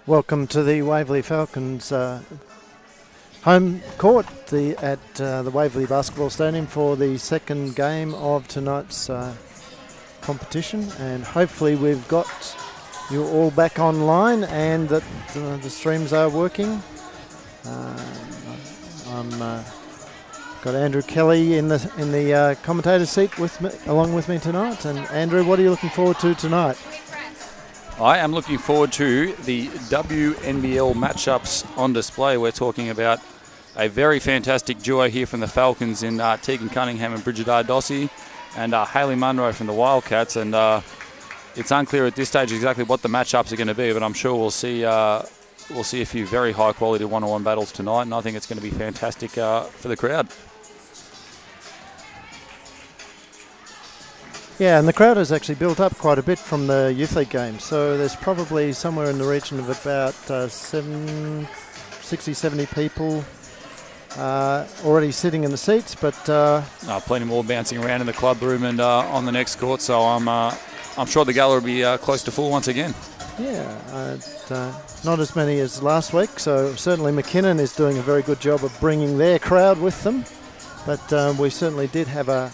Welcome to the Waverley Falcons home court at the Waverley Basketball Stadium for the second game of tonight's competition, and hopefully we've got you all back online and that the streams are working. I'm got Andrew Kelly in the commentator seat with me, along with me tonight. And Andrew, what are you looking forward to tonight? I am looking forward to the WNBL matchups on display. We're talking about a very fantastic duo here from the Falcons in Tegan Cunningham and Bridget Ardossi, and Hayley Munro from the Wildcats. And it's unclear at this stage exactly what the matchups are going to be, but I'm sure we'll see a few very high-quality one-on-one battles tonight, and I think it's going to be fantastic for the crowd. Yeah, and the crowd has actually built up quite a bit from the Youth League game, so there's probably somewhere in the region of about 60, 70 people already sitting in the seats, but plenty more bouncing around in the club room and on the next court, so I'm sure the gala will be close to full once again. Yeah, not as many as last week, so certainly McKinnon is doing a very good job of bringing their crowd with them, but we certainly did have a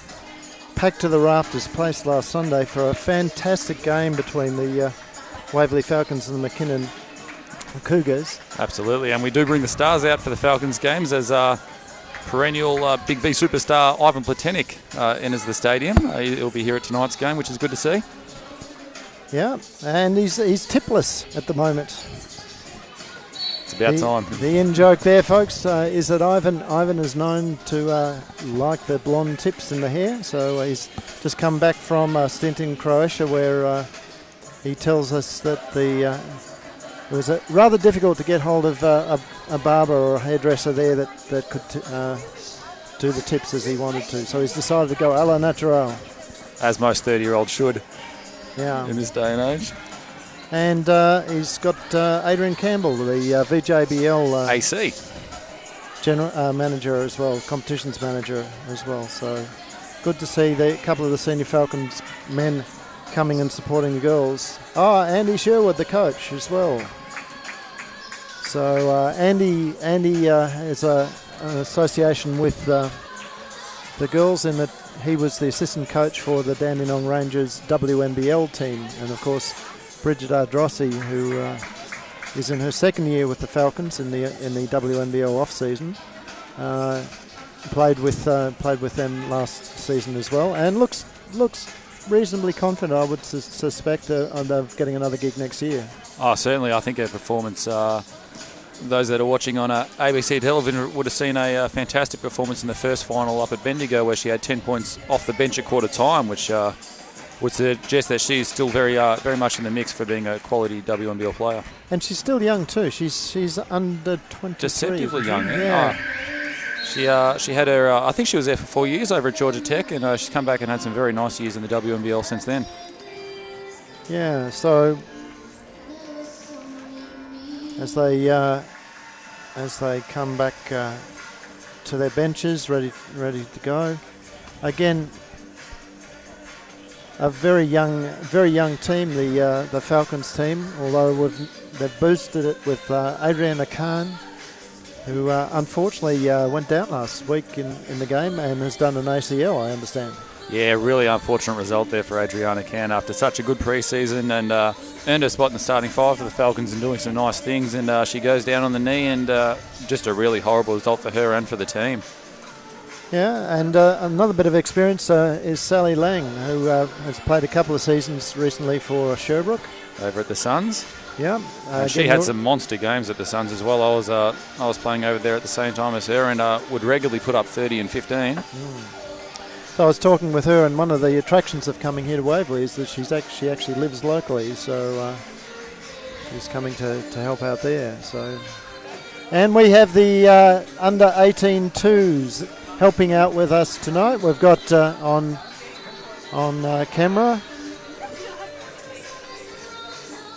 packed to the rafters place last Sunday for a fantastic game between the Waverley Falcons and the McKinnon Cougars. Absolutely, and we do bring the stars out for the Falcons games as perennial BigV superstar Ivan Platenik enters the stadium. He'll be here at tonight's game, which is good to see. Yeah, and he's tipless at the moment. It's about time. The in-joke there, folks, is that Ivan is known to like the blonde tips in the hair, so he's just come back from a stint in Croatia where he tells us that it was rather difficult to get hold of a barber or a hairdresser there that could do the tips as he wanted to, so he's decided to go a la natural. As most 30-year-olds should. Yeah. In this day and age. And he's got Adrian Campbell, the VJBL AC general manager as well, competitions manager as well. So good to see a couple of the senior Falcons men coming and supporting the girls. Oh, Andy Sherwood, the coach as well. So Andy has an association with the girls in that he was the assistant coach for the Dandenong Rangers WNBL team, and of course Bridget Ardossi, who is in her second year with the Falcons in the WNBL off season, played with them last season as well, and looks reasonably confident. I would suspect of getting another gig next year. Oh, certainly. I think her performance. Those that are watching on ABC television would have seen a fantastic performance in the first final up at Bendigo, where she had 10 points off the bench at quarter time, which would suggest that she's still very much in the mix for being a quality WNBL player. And she's still young too. She's under 23. Deceptively young. Yeah. She had her. I think she was there for 4 years over at Georgia Tech, and she's come back and had some very nice years in the WNBL since then. Yeah. So as they come back to their benches, ready to go again. A very young team, the Falcons team, although they've boosted it with Adriana Khan, who unfortunately went down last week in the game and has done an ACL, I understand. Yeah, really unfortunate result there for Adriana Khan after such a good pre-season, and earned her spot in the starting five for the Falcons and doing some nice things, and she goes down on the knee, and just a really horrible result for her and for the team. Yeah, and another bit of experience is Sally Lang, who has played a couple of seasons recently for Sherbrooke. Over at the Suns. Yeah. She had some monster games at the Suns as well. I was playing over there at the same time as her, and would regularly put up 30 and 15. So I was talking with her, and one of the attractions of coming here to Waverley is that she actually lives locally, so she's coming to help out there. So, and we have the under 18 twos helping out with us tonight. We've got on camera.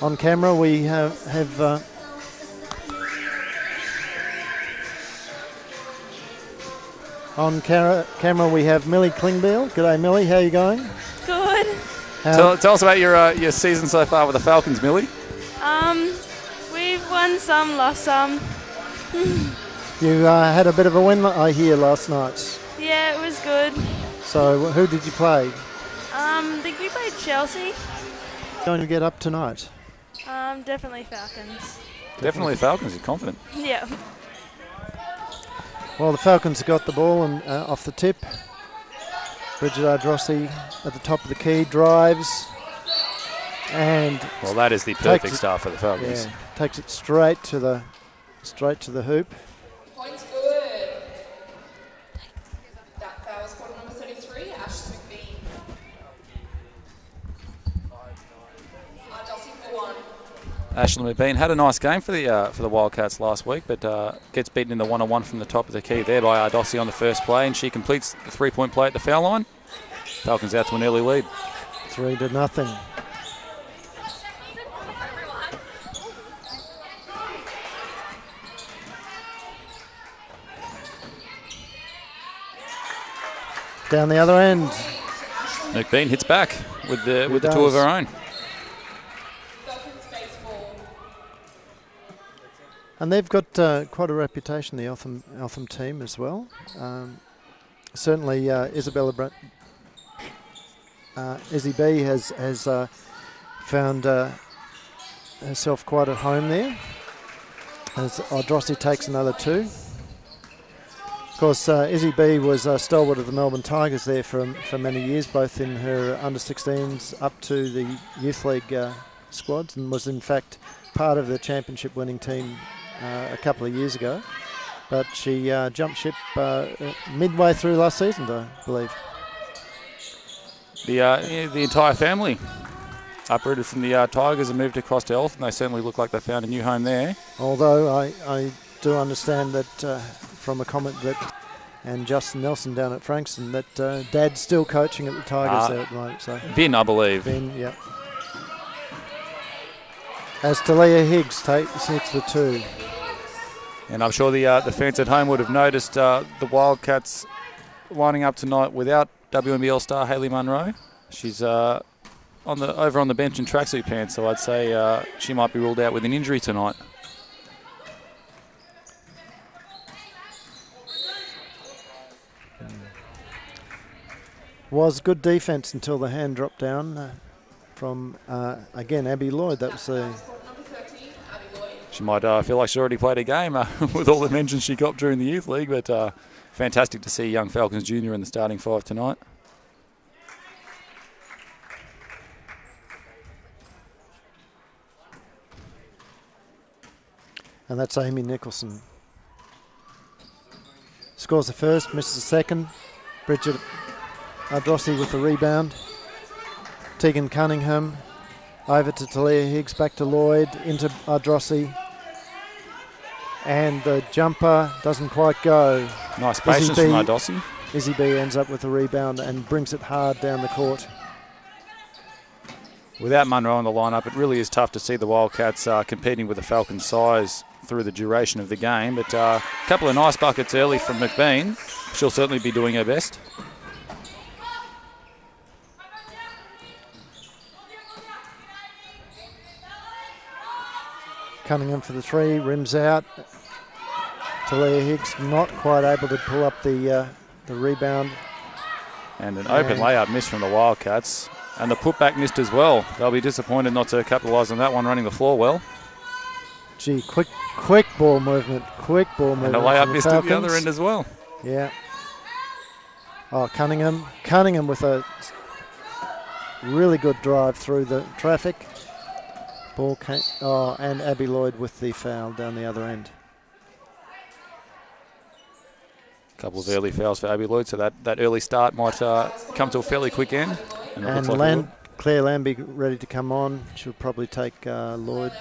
On camera, we have on camera we have Millie Klingbeil. G'day, Millie. How are you going? Good. Tell us about your season so far with the Falcons, Millie. We've Won some, lost some. You had a bit of a win, I hear, last night. Yeah, it was good. So who did you play? I think we played Chelsea. Going to get up tonight? Definitely Falcons. Definitely Falcons. You're confident. Yeah. Well, the Falcons got the ball and off the tip. Bridget Ardrossi at the top of the key drives, and well, that is the perfect start for the Falcons. Yeah, takes it straight to the hoop. Points good. That foul was quarter number 33, Ashley McBean. Dulcie for 1. Ashley McBean had a nice game for the Wildcats last week, but gets beaten in the one-on-one from the top of the key there by Ardossi on the first play, and she completes the three-point play at the foul line. Falcons out to an early lead. 3-0. Down the other end. McBean hits back with the two of her own. And they've got quite a reputation, the Eltham team as well. Certainly Isabella Izzy B has found herself quite at home there, as Ardrossi takes another 2. Of course, Izzy B was a stalwart of the Melbourne Tigers there for many years, both in her under-16s up to the Youth League squads, and was in fact part of the championship winning team a couple of years ago. But she jumped ship midway through last season, I believe. The entire family uprooted from the Tigers and moved across to Eltham. They certainly look like they found a new home there. Although I do understand that from a comment that, and Justin Nelson down at Frankston, that Dad's still coaching at the Tigers there at the moment. So Vin, I believe. Vin, yeah. As Talia Higgs takes the 2. And I'm sure the fans at home would have noticed the Wildcats lining up tonight without WNBL star Hayley Munro. She's over on the bench in tracksuit pants, so I'd say she might be ruled out with an injury tonight. Was good defence until the hand dropped down from, again, Abby Lloyd. That was the... She might feel like she already played a game with all the mentions she got during the Youth League, but fantastic to see young Falcons Junior in the starting 5 tonight. And that's Amy Nicholson. Scores the first, misses the second. Bridget Ardrossi with the rebound. Tegan Cunningham over to Talia Higgs, back to Lloyd, into Ardrossi. And the jumper doesn't quite go. Nice patience from Ardrossi. Izzy B ends up with the rebound and brings it hard down the court. Without Munro in the lineup, it really is tough to see the Wildcats competing with the Falcons' size through the duration of the game. But a couple of nice buckets early from McBean. She'll certainly be doing her best. Cunningham for the 3, rims out. Talia Higgs not quite able to pull up the rebound. And an open layup missed from the Wildcats. And the putback missed as well. They'll be disappointed not to capitalise on that one, running the floor well. Gee, quick ball movement, And a layup missed at the other end as well. Yeah. Oh, Cunningham with a really good drive through the traffic. Ball came, and Abby Lloyd with the foul down the other end. A couple of early fouls for Abby Lloyd, so that early start might come to a fairly quick end. And Claire Lambie ready to come on. She'll probably take Lloyd,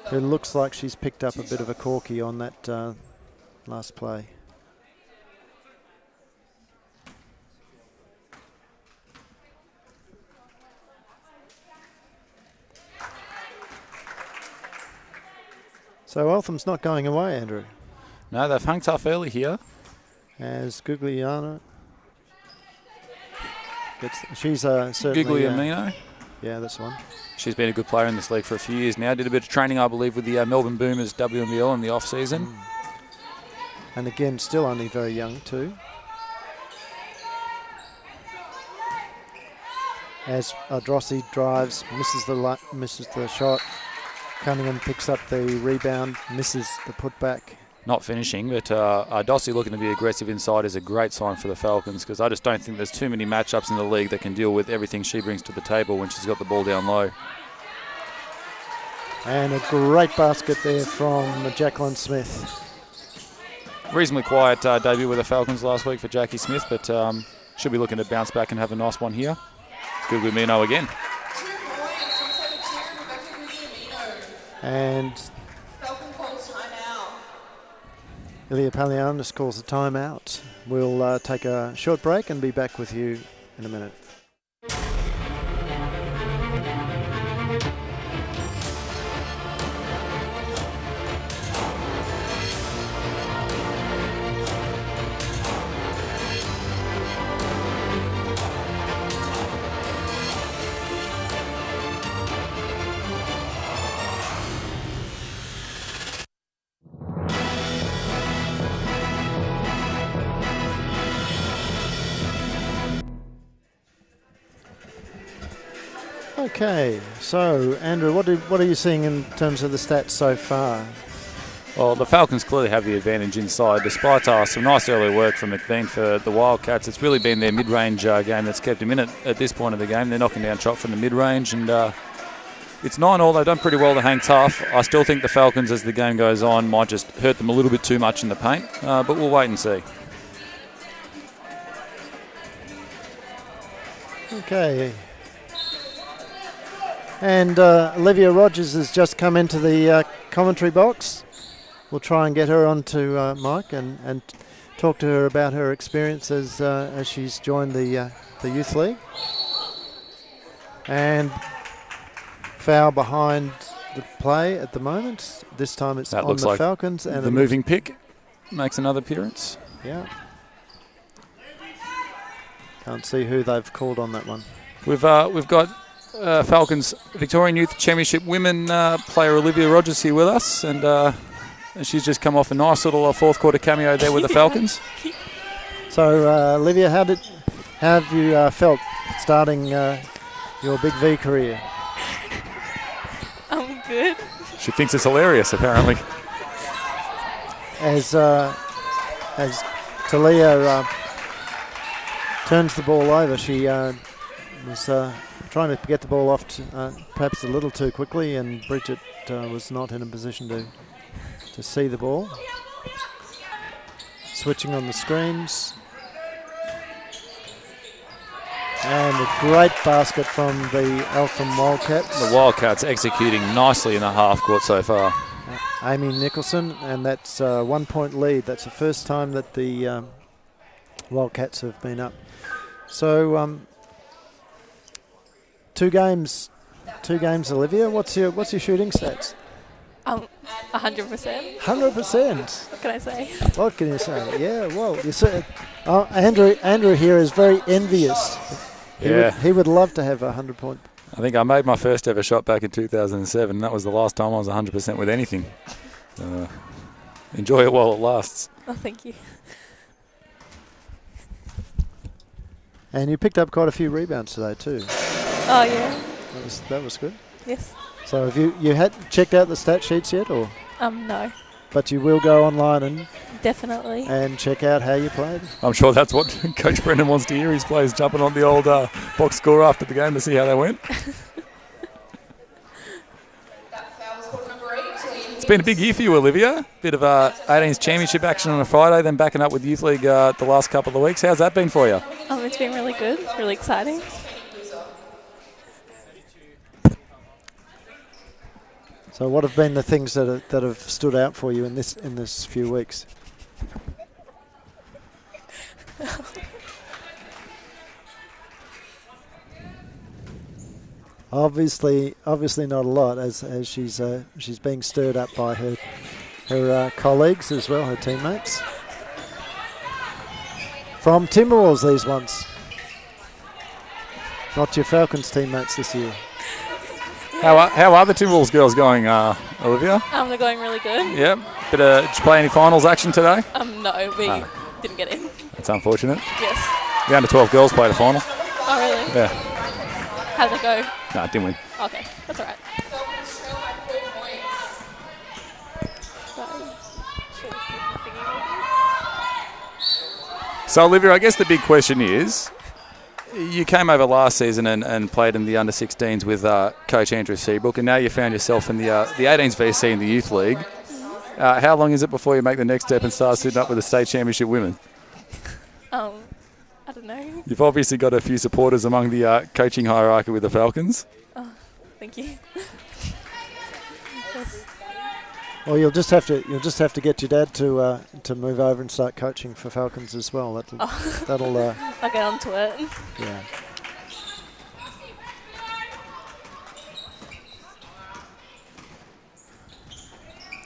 who looks like she's picked up a bit of a corky on that last play. So Eltham's not going away, Andrew. No, they've hung tough early here. As Gugliana gets, she's certainly Guglielmino. Yeah, that's the one. She's been a good player in this league for a few years now. Did a bit of training, I believe, with the Melbourne Boomers WNBL in the off-season. And again, still only very young too. As Drossi drives, misses the shot. Cunningham picks up the rebound, misses the putback. Not finishing, but Dossie looking to be aggressive inside is a great sign for the Falcons, because I just don't think there's too many matchups in the league that can deal with everything she brings to the table when she's got the ball down low. And a great basket there from Jacqueline Smith. Reasonably quiet debut with the Falcons last week for Jackie Smith, but should be looking to bounce back and have a nice one here. Good with Mino again. 2 points, Rebecca. And Falcon calls timeout. Ilya Palianis calls a timeout. We'll take a short break and be back with you in a minute. Okay, so Andrew, what are you seeing in terms of the stats so far? Well, the Falcons clearly have the advantage inside, despite some nice early work from McBean for the Wildcats. It's really been their mid-range game that's kept them in it at this point of the game. They're knocking down shot from the mid-range, and it's 9-all. They've done pretty well to hang tough. I still think the Falcons, as the game goes on, might just hurt them a little bit too much in the paint, but we'll wait and see. Okay. And Olivia Rogers has just come into the commentary box. We'll try and get her onto mic and talk to her about her experiences as she's joined the youth league. And foul behind the play at the moment. This time it's on the Falcons. And the moving pick makes another appearance. Yeah. Can't see who they've called on that one. We've got Falcons Victorian Youth Championship women player Olivia Rogers here with us, and she's just come off a nice little fourth quarter cameo there with the Falcons. So Olivia, how have you felt starting your BigV career? I'm good. She thinks it's hilarious, apparently. As Talia turns the ball over, she was trying to get the ball off perhaps a little too quickly, and Bridget was not in a position to see the ball. Switching on the screens. And a great basket from the Eltham Wildcats. The Wildcats executing nicely in the half court so far. Amy Nicholson, and that's a 1 point lead. That's the first time that the Wildcats have been up. So two games, Olivia. What's your shooting stats? 100%. 100%. What can I say? What can you say? Yeah, well, you see, Andrew here is very envious. He would love to have a 100-point. I think I made my first ever shot back in 2007. That was the last time I was 100% with anything. Enjoy it while it lasts. Oh, thank you. And you picked up quite a few rebounds today too. Oh, yeah. That was good. Yes. So have you had checked out the stat sheets yet, or? No. But you will go online and definitely check out how you played. I'm sure that's what Coach Brendan wants to hear. His players jumping on the old box score after the game to see how they went. It's been a big year for you, Olivia. Bit of 18s championship action on a Friday, then backing up with Youth League the last couple of weeks. How's that been for you? It's been really good, really exciting. So what have been the things that have stood out for you in this few weeks? Obviously not a lot, as she's being stirred up by her colleagues as well, her teammates. From Timberwolves, these ones. Not your Falcons teammates this year. How are the Timberwolves girls going, Olivia? They're going really good. Yep. Did you play any finals action today? No, we didn't get in. That's unfortunate. Yes. The under 12 girls played a final. Oh, really? Yeah. How'd they go? No, it didn't win. Okay, that's all right. Falcons trail by 4 points. So, Olivia, I guess the big question is, you came over last season and played in the under-16s with Coach Andrew Seabrook, and now you found yourself in the 18s VC in the Youth League. How long is it before you make the next step and start sitting up with the state championship women? I don't know. You've obviously got a few supporters among the coaching hierarchy with the Falcons. Oh, thank you. Yes. Well, you'll just have to get your dad to move over and start coaching for Falcons as well. That'll I'll get onto it. yeah.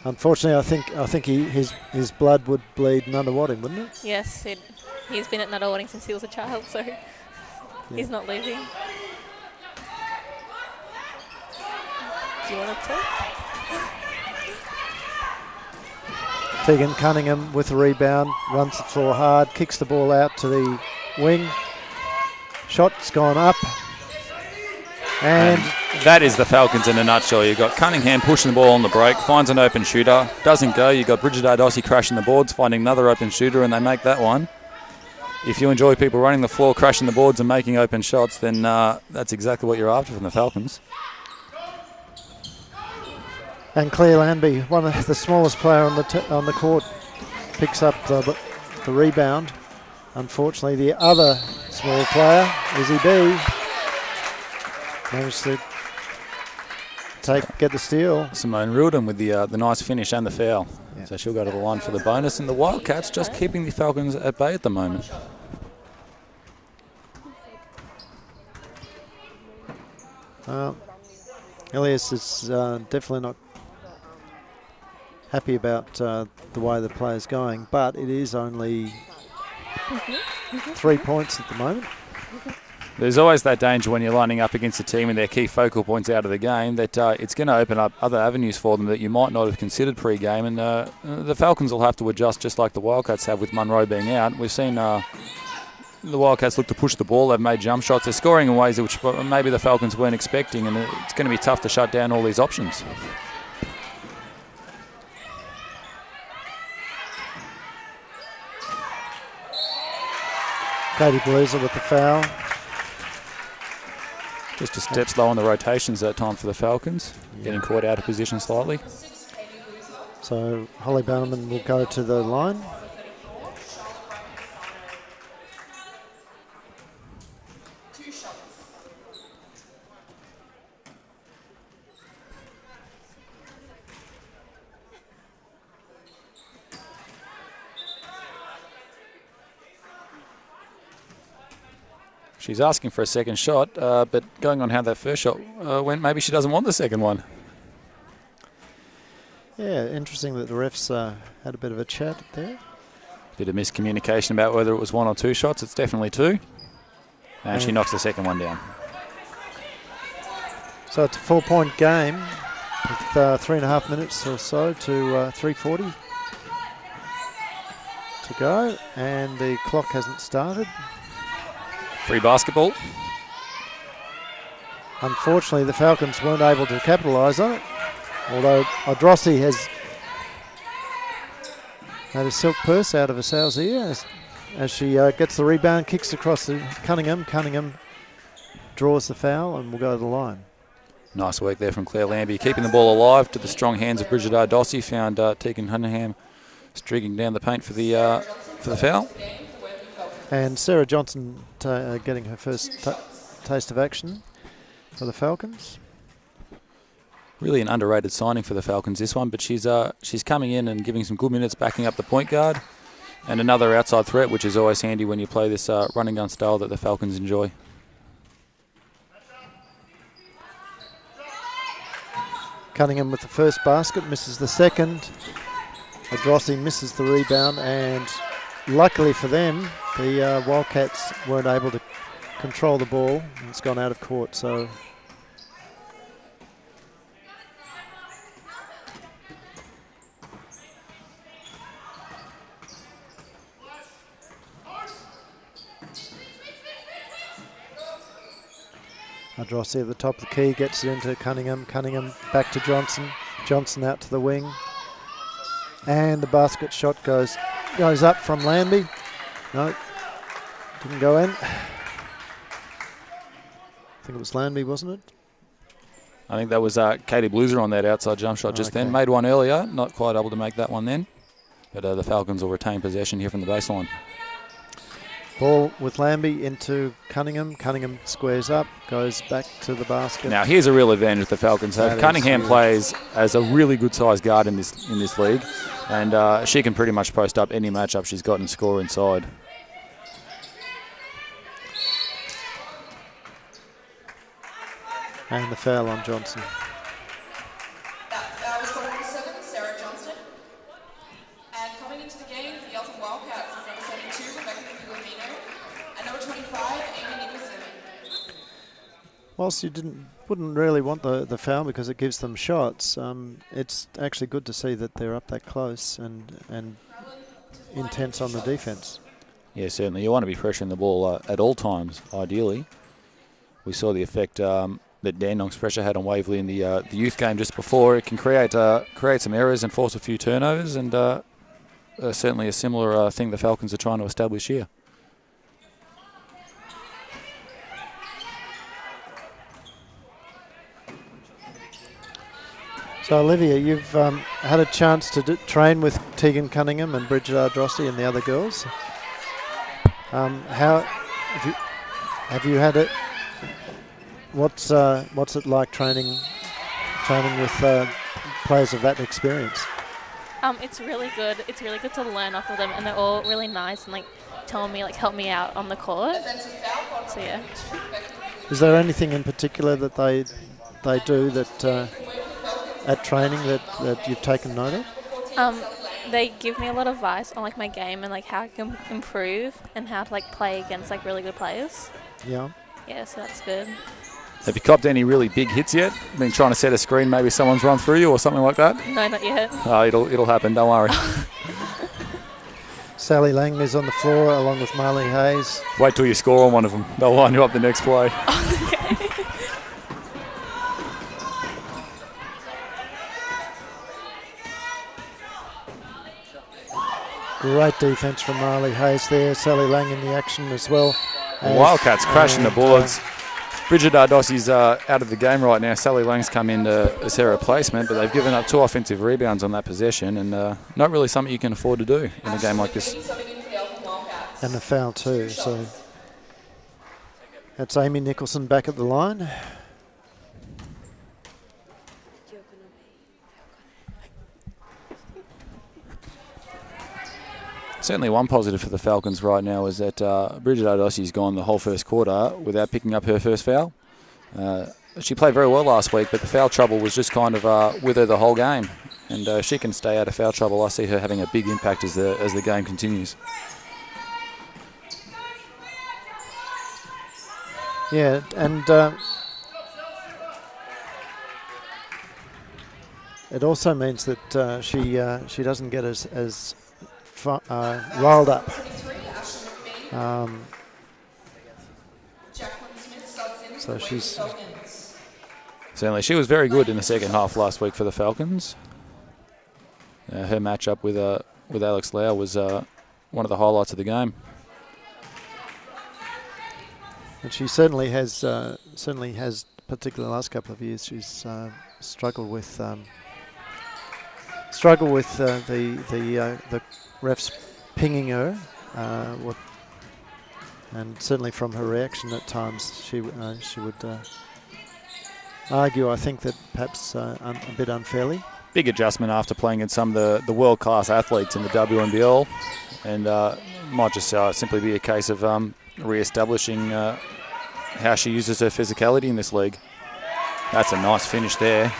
Unfortunately, I think his blood would bleed Nunawading, wouldn't it? Yes, he's been at Nunawading since he was a child, so he's not leaving. Do you want to talk? Tegan Cunningham with the rebound, runs the floor hard, kicks the ball out to the wing. Shot's gone up. And that is the Falcons in a nutshell. You've got Cunningham pushing the ball on the break, finds an open shooter, doesn't go. You've got Bridget Ardossi crashing the boards, finding another open shooter, and they make that one. If you enjoy people running the floor, crashing the boards and making open shots, then that's exactly what you're after from the Falcons. And Claire Lanby, one of the smallest player on the court, picks up the rebound. Unfortunately, the other small player, Izzy B, managed to get the steal. Simone Riordan with the nice finish and the foul. Yeah. So she'll go to the line for the bonus. And the Wildcats just keeping the Falcons at bay at the moment. Elias is definitely not happy about the way the play's going, but it is only 3 points at the moment. There's always that danger when you're lining up against a team and their key focal points out of the game that it's going to open up other avenues for them that you might not have considered pre-game. And the Falcons will have to adjust just like the Wildcats have with Munro being out. We've seen the Wildcats look to push the ball. They've made jump shots. They're scoring in ways which maybe the Falcons weren't expecting, and it's going to be tough to shut down all these options. Katie Beluza with the foul. Just a step slow on the rotations that time for the Falcons, getting caught out of position slightly. So Holly Bannerman will go to the line. She's asking for a second shot, but going on how that first shot went, maybe she doesn't want the second one. Yeah, interesting that the refs had a bit of a chat there. Bit of miscommunication about whether it was 1 or 2 shots. It's definitely 2. And she knocks the second one down. So it's a 4-point game with 3.5 minutes or so to 3:40 to go, and the clock hasn't started. Free basketball. Unfortunately, the Falcons weren't able to capitalise on it, although Ardossi has made a silk purse out of a sow's ear as she gets the rebound, kicks across to Cunningham. Cunningham draws the foul and will go to the line. Nice work there from Claire Lambie, keeping the ball alive to the strong hands of Bridget Ardossi. Found Tegan Cunningham streaking down the paint for the foul. And Sarah Johnson getting her first taste of action for the Falcons. Really an underrated signing for the Falcons, this one, but she's coming in and giving some good minutes, backing up the point guard. And another outside threat, which is always handy when you play this running gun style that the Falcons enjoy. Cunningham with the first basket, misses the second. Ardossi misses the rebound, and luckily for them, the Wildcats weren't able to control the ball. It's gone out of court, so Adrossi at the top of the key gets it into Cunningham. Cunningham back to Johnson. Johnson out to the wing. And the basket shot goes up from Lambie. No, didn't go in. I think it was Lambie, wasn't it? I think that was Katie Bluser on that outside jump shot just then. Made one earlier, not quite able to make that one then. But the Falcons will retain possession here from the baseline. Ball with Lambie into Cunningham. Cunningham squares up, goes back to the basket. Now here's a real advantage the Falcons have. Cunningham plays as a really good sized guard in this league, and she can pretty much post up any matchup she's got and score inside. And the foul on Johnson. That was for number 7, Sarah Johnston. And coming into the game for the Eltham Wildcats is number 72, Rebecca Guillemino. And number 25, Amy Nicholson. Whilst you wouldn't really want the foul because it gives them shots, it's actually good to see that they're up that close and intense on the defence. Yeah, certainly. You want to be pressuring the ball at all times, ideally. We saw the effect that Dandenong's pressure had on Waverley in the youth game just before. It can create some errors and force a few turnovers, and certainly a similar thing the Falcons are trying to establish here. So Olivia, you've had a chance to train with Tegan Cunningham and Bridget Ardrossi and the other girls. How have you had it? What's it like training with players of that experience? It's really good. It's really good to learn off of them, and they're all really nice and like telling me, like, help me out on the court. So yeah. Is there anything in particular that they do that at training that you've taken note of? They give me a lot of advice on like my game and like how I can improve and how to like play against like really good players. Yeah. Yeah, so that's good. Have you copped any really big hits yet? Been trying to set a screen, maybe someone's run through you or something like that? No, not yet. Oh, it'll happen, don't worry. Sally Lang is on the floor along with Marley Hayes. Wait till you score on one of them. They'll line you up the next play. Okay. Great defence from Marley Hayes there. Sally Lang in the action as well. Wildcats crashing the boards. Bridget Ardossi's out of the game right now. Sally Lang's come in as her replacement, but they've given up 2 offensive rebounds on that possession, and not really something you can afford to do in a game like this. And a foul too, so that's Amy Nicholson back at the line. Certainly one positive for the Falcons right now is that Bridget Ardossi's gone the whole first quarter without picking up her first foul. She played very well last week, but the foul trouble was just kind of with her the whole game. And she can stay out of foul trouble. I see her having a big impact as the game continues. Yeah, and it also means that she doesn't get as riled up. So she's certainly, she was very good in the second half last week for the Falcons. Her matchup with Alex Lau was one of the highlights of the game. And she certainly has, particularly the last couple of years, she's struggled with the refs pinging her, and certainly from her reaction at times, she would argue, I think, that perhaps a bit unfairly. Big adjustment after playing against some of the world-class athletes in the WNBL, and might just simply be a case of re-establishing how she uses her physicality in this league. That's a nice finish there.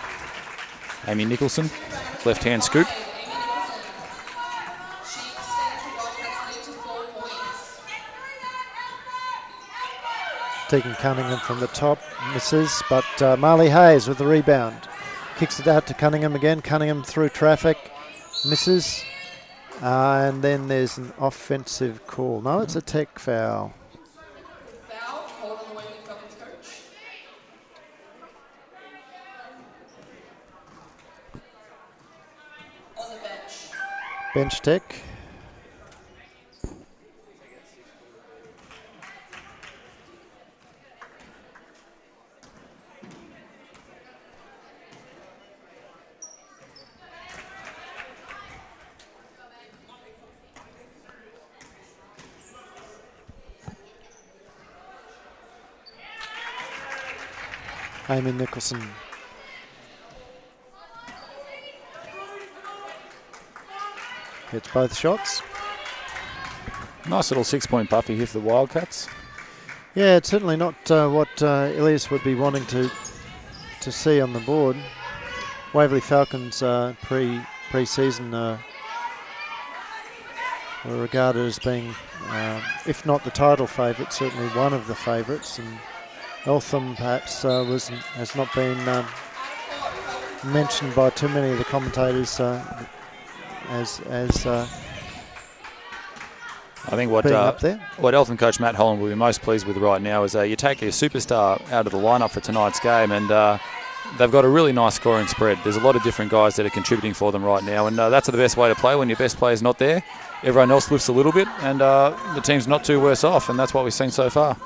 Amy Nicholson, left-hand scoop. Tegan Cunningham from the top, misses, but Marley Hayes with the rebound. Kicks it out to Cunningham again. Cunningham through traffic, misses. And then there's an offensive call. No, it's a tech foul. Foul, hold on the Waverley Falcons coach. On the bench. Bench tech. Amy Nicholson. Gets both shots. Nice little 6-point buffy here for the Wildcats. Yeah, it's certainly not what Ilias would be wanting to see on the board. Waverley Falcons pre-season were regarded as being, if not the title favourite, certainly one of the favourites. And Eltham perhaps has not been mentioned by too many of the commentators as I think what up there. What Eltham coach Matt Holland will be most pleased with right now is you take a superstar out of the lineup for tonight's game, and they've got a really nice scoring spread. There's a lot of different guys that are contributing for them right now, and that's the best way to play. When your best player's not there, everyone else lifts a little bit, and the team's not too worse off, and that's what we've seen so far.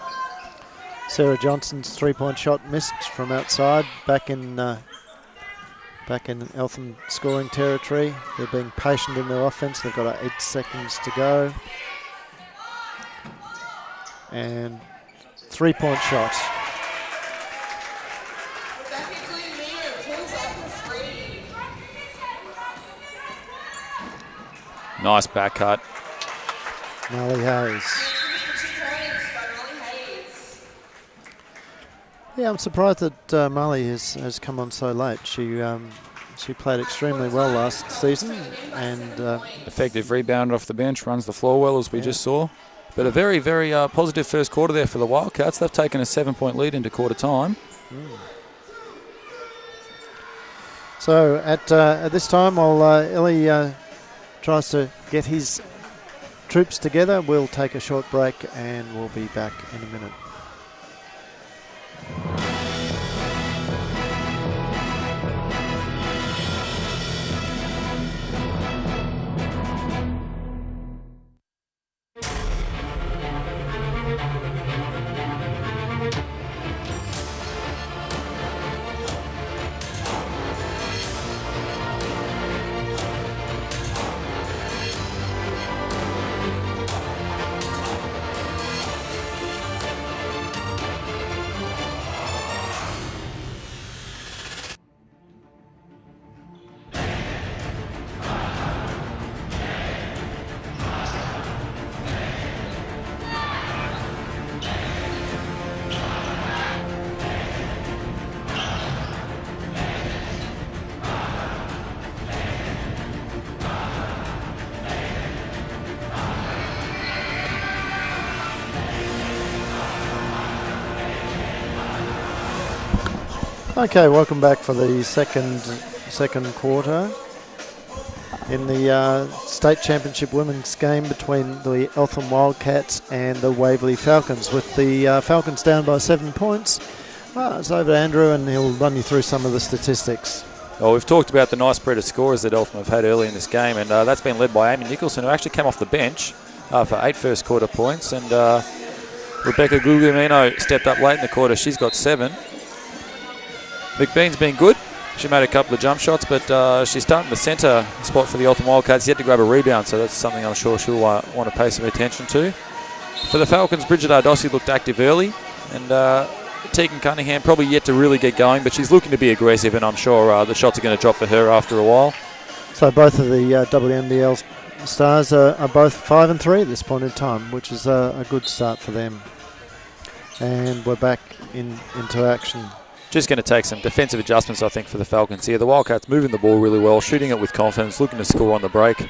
Sarah Johnson's 3-point shot missed from outside, back in Eltham scoring territory. They're being patient in their offense. They've got 8 seconds to go. And 3-point shot. Nice back cut. Marley Hayes. Yeah, I'm surprised that Marley has come on so late. She played extremely well last season, and effective rebound off the bench, runs the floor well as we just saw. But a very, very positive first quarter there for the Wildcats. They've taken a 7-point lead into quarter time. So at this time, while Illy tries to get his troops together, we'll take a short break and we'll be back in a minute. Okay, welcome back for the second quarter in the state championship women's game between the Eltham Wildcats and the Waverley Falcons. With the Falcons down by 7 points, it's over to Andrew and he'll run you through some of the statistics. Well, we've talked about the nice spread of scores that Eltham have had early in this game, and that's been led by Amy Nicholson, who actually came off the bench for 8 first quarter points, and Rebecca Guglielmino stepped up late in the quarter. She's got 7. McBean's been good. She made a couple of jump shots, but she's starting the centre spot for the Eltham Wildcats. Yet to grab a rebound, so that's something I'm sure she'll want to pay some attention to. For the Falcons, Bridget Ardossi looked active early, and Tegan Cunningham probably yet to really get going, but she's looking to be aggressive, and I'm sure the shots are going to drop for her after a while. So both of the WNBL stars are both 5 and 3 at this point in time, which is a good start for them. And we're back into action. Just going to take some defensive adjustments, I think, for the Falcons here. The Wildcats moving the ball really well, shooting it with confidence, looking to score on the break.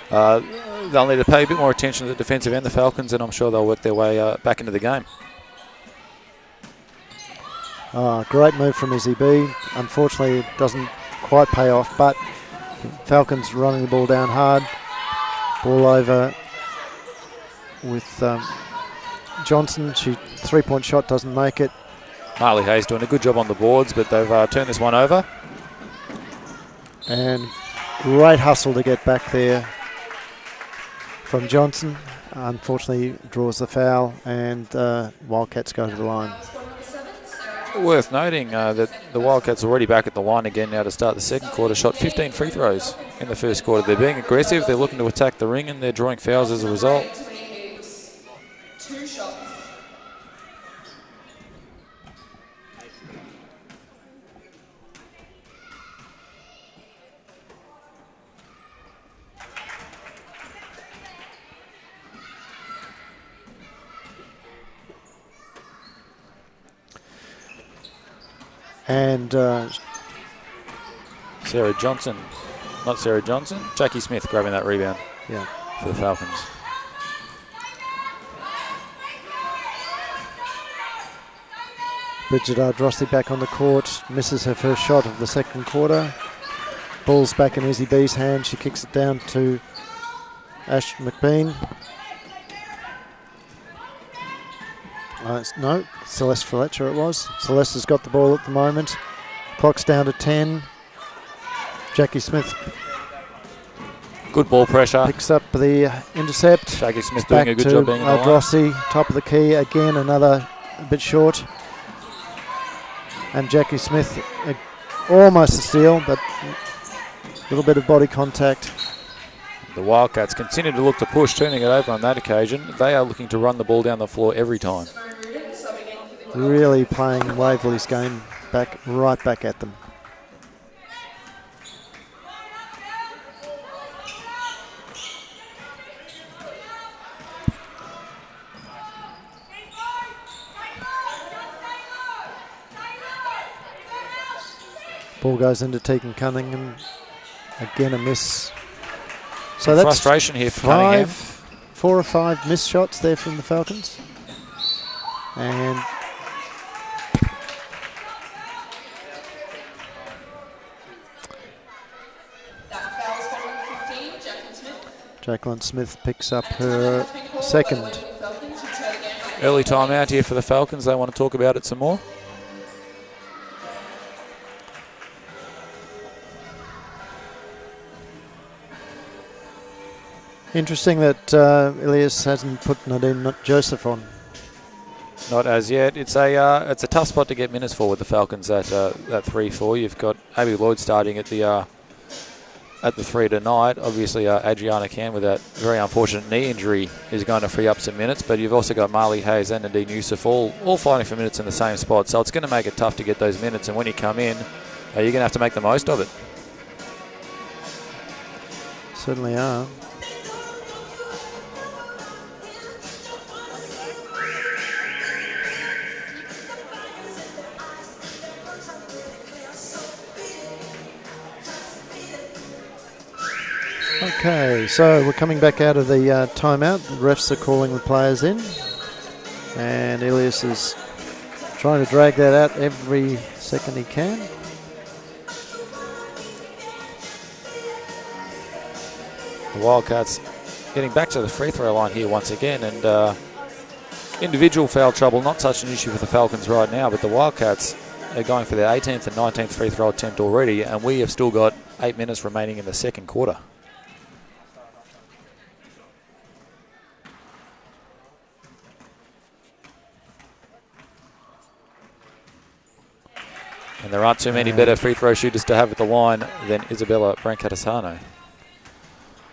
They'll need to pay a bit more attention to the defensive end, the Falcons, and I'm sure they'll work their way back into the game. Great move from Izzy B. Unfortunately, it doesn't quite pay off, but Falcons running the ball down hard. Ball over with Johnson. 3-point shot doesn't make it. Marley Hayes doing a good job on the boards, but they've turned this one over. And great hustle to get back there from Johnson. Unfortunately, draws the foul, and Wildcats go to the line. Worth noting that the Wildcats are already back at the line again now to start the second quarter. Shot 15 free throws in the first quarter. They're being aggressive. They're looking to attack the ring, and they're drawing fouls as a result. 2 shots. And Sarah Johnson, not Sarah Johnson, Jackie Smith grabbing that rebound for the Falcons. Bridget Ardrossi back on the court, misses her first shot of the second quarter. Ball's back in Izzy B's hand. She kicks it down to Ash McBean. No, Celeste Fletcher it was. Celeste has got the ball at the moment. Clock's down to 10. Jackie Smith Good ball pressure. picks up the intercept. Jackie Smith Back doing a good to job being in the line. Ardrossi, top of the key again, another a bit short. And Jackie Smith, almost a steal, but a little bit of body contact. The Wildcats continue to look to push, turning it over on that occasion. They are looking to run the ball down the floor every time. Really playing Waverley's game right back at them. Ball goes into Tegan Cunningham. Again, a miss. So that's frustration here for Cunningham. 4 or 5 missed shots there from the Falcons. And That foul is called 15, Jacqueline Smith. Jacqueline Smith picks up her second. Early timeout here for the Falcons. They want to talk about it some more. Interesting that Elias hasn't put Nadine Joseph on. Not as yet. It's a tough spot to get minutes for with the Falcons at 3-4. You've got Abby Lloyd starting at the 3 tonight. Obviously, Adriana Can with that very unfortunate knee injury is going to free up some minutes. But you've also got Marley Hayes and Nadine Yusuf all fighting for minutes in the same spot. So it's going to make it tough to get those minutes. And when you come in, you're going to have to make the most of it. Certainly are. Okay, so we're coming back out of the timeout. The refs are calling the players in. And Elias is trying to drag that out every second he can. The Wildcats getting back to the free throw line here once again. And individual foul trouble, not such an issue for the Falcons right now, but the Wildcats are going for their 18th and 19th free throw attempt already. And we have still got 8 minutes remaining in the second quarter. And there aren't too many better free throw shooters to have at the line than Isabella Brancatisano.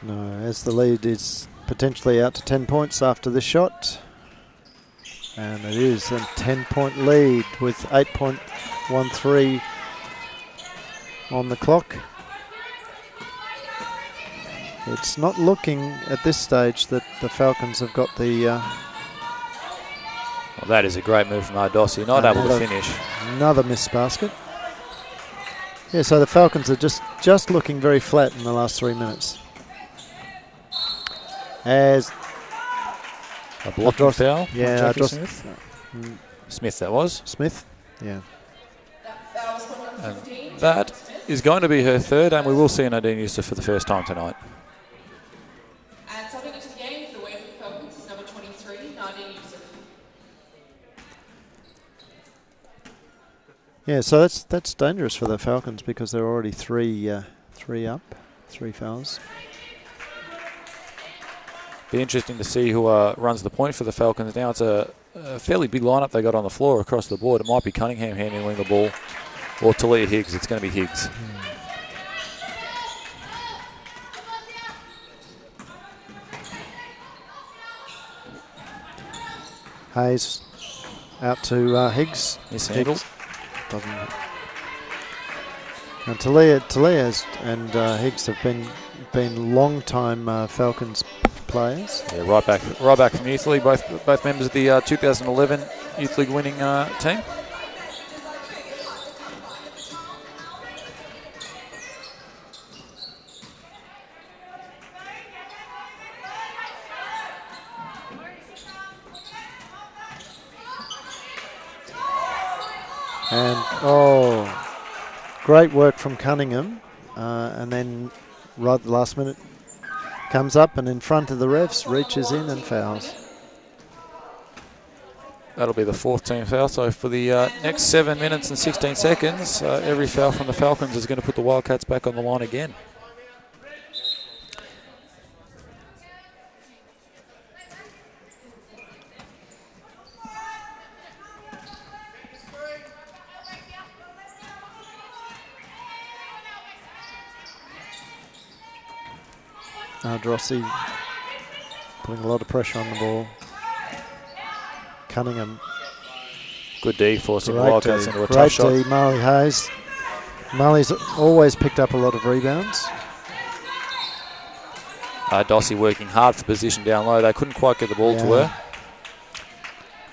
No, as the lead is potentially out to 10 points after this shot. And it is a 10-point lead with 8.13 on the clock. It's not looking at this stage that the Falcons have got the... Well, that is a great move from Ardossi, not able to finish. Another missed basket. Yeah, so the Falcons are just looking very flat in the last 3 minutes. As a blocking foul. Yeah, Smith. Smith, that was. Smith, yeah. That is going to be her third, and we will see Nadine Yusuf for the first time tonight. And subbing into the game for the Waverley Falcons is number 23, Nadine Yusuf. Yeah, so that's dangerous for the Falcons because they're already three up, 3 fouls. Be interesting to see who runs the point for the Falcons. Now it's a fairly big lineup they got on the floor across the board. It might be Cunningham handling the ball or Talia Higgs. It's going to be Higgs. Hayes out to Higgs. Mishandled. Doesn't. And Talia and Higgs have been long time Falcons players. Yeah, right back from Youth League, both members of the 2011 Youth League winning team. And great work from Cunningham, and then right at the last minute comes up and in front of the refs, reaches in and fouls. That'll be the 4th team foul. So for the next 7 minutes and 16 seconds, every foul from the Falcons is going to put the Wildcats back on the line again. Drossi putting a lot of pressure on the ball. Cunningham. Good D, forcing the Wildcats into a tough shot. Great D, Marley Hayes. Marley's always picked up a lot of rebounds. Dossie working hard for position down low. They couldn't quite get the ball to her.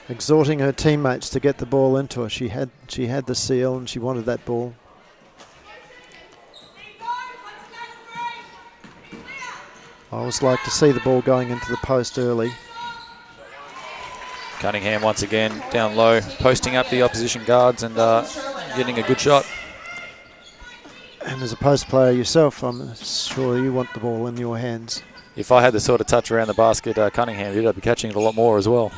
Exhorting her teammates to get the ball into her. She had the seal and she wanted that ball. I always like to see the ball going into the post early. Cunningham once again down low, posting up the opposition guards and getting a good shot. And as a post player yourself, I'm sure you want the ball in your hands. If I had the sort of touch around the basket Cunningham did, I'd be catching it a lot more as well.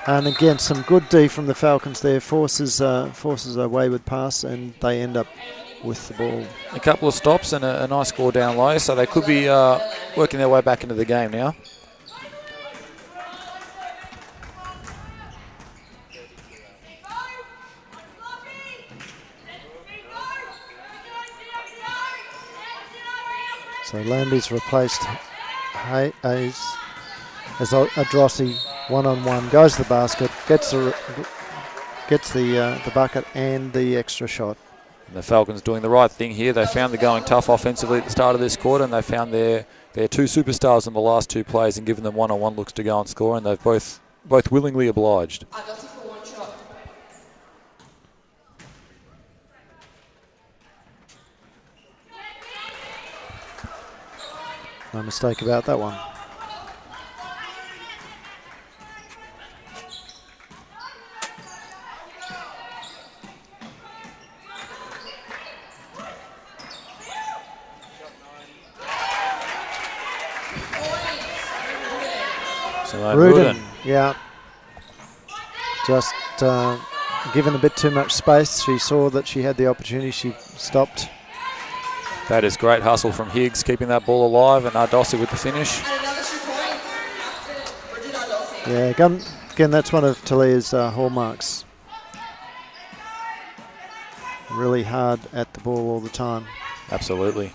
And again, some good D from the Falcons there, forces a wayward pass, and they end up with the ball. A couple of stops and a nice score down low, so they could be working their way back into the game now. So Lambie's replaced Hayes as Adrossi. One-on-one, goes to the basket, gets the bucket and the extra shot. And the Falcons doing the right thing here. They found the going tough offensively at the start of this quarter, and they found their 2 superstars in the last 2 plays and given them one-on-one looks to go and score, and they've both willingly obliged. No mistake about that one. Rudin, yeah. Just given a bit too much space. She saw that she had the opportunity. She stopped. That is great hustle from Higgs, keeping that ball alive, and Dossie with the finish. Yeah, again, that's one of Talia's hallmarks. Really hard at the ball all the time. Absolutely.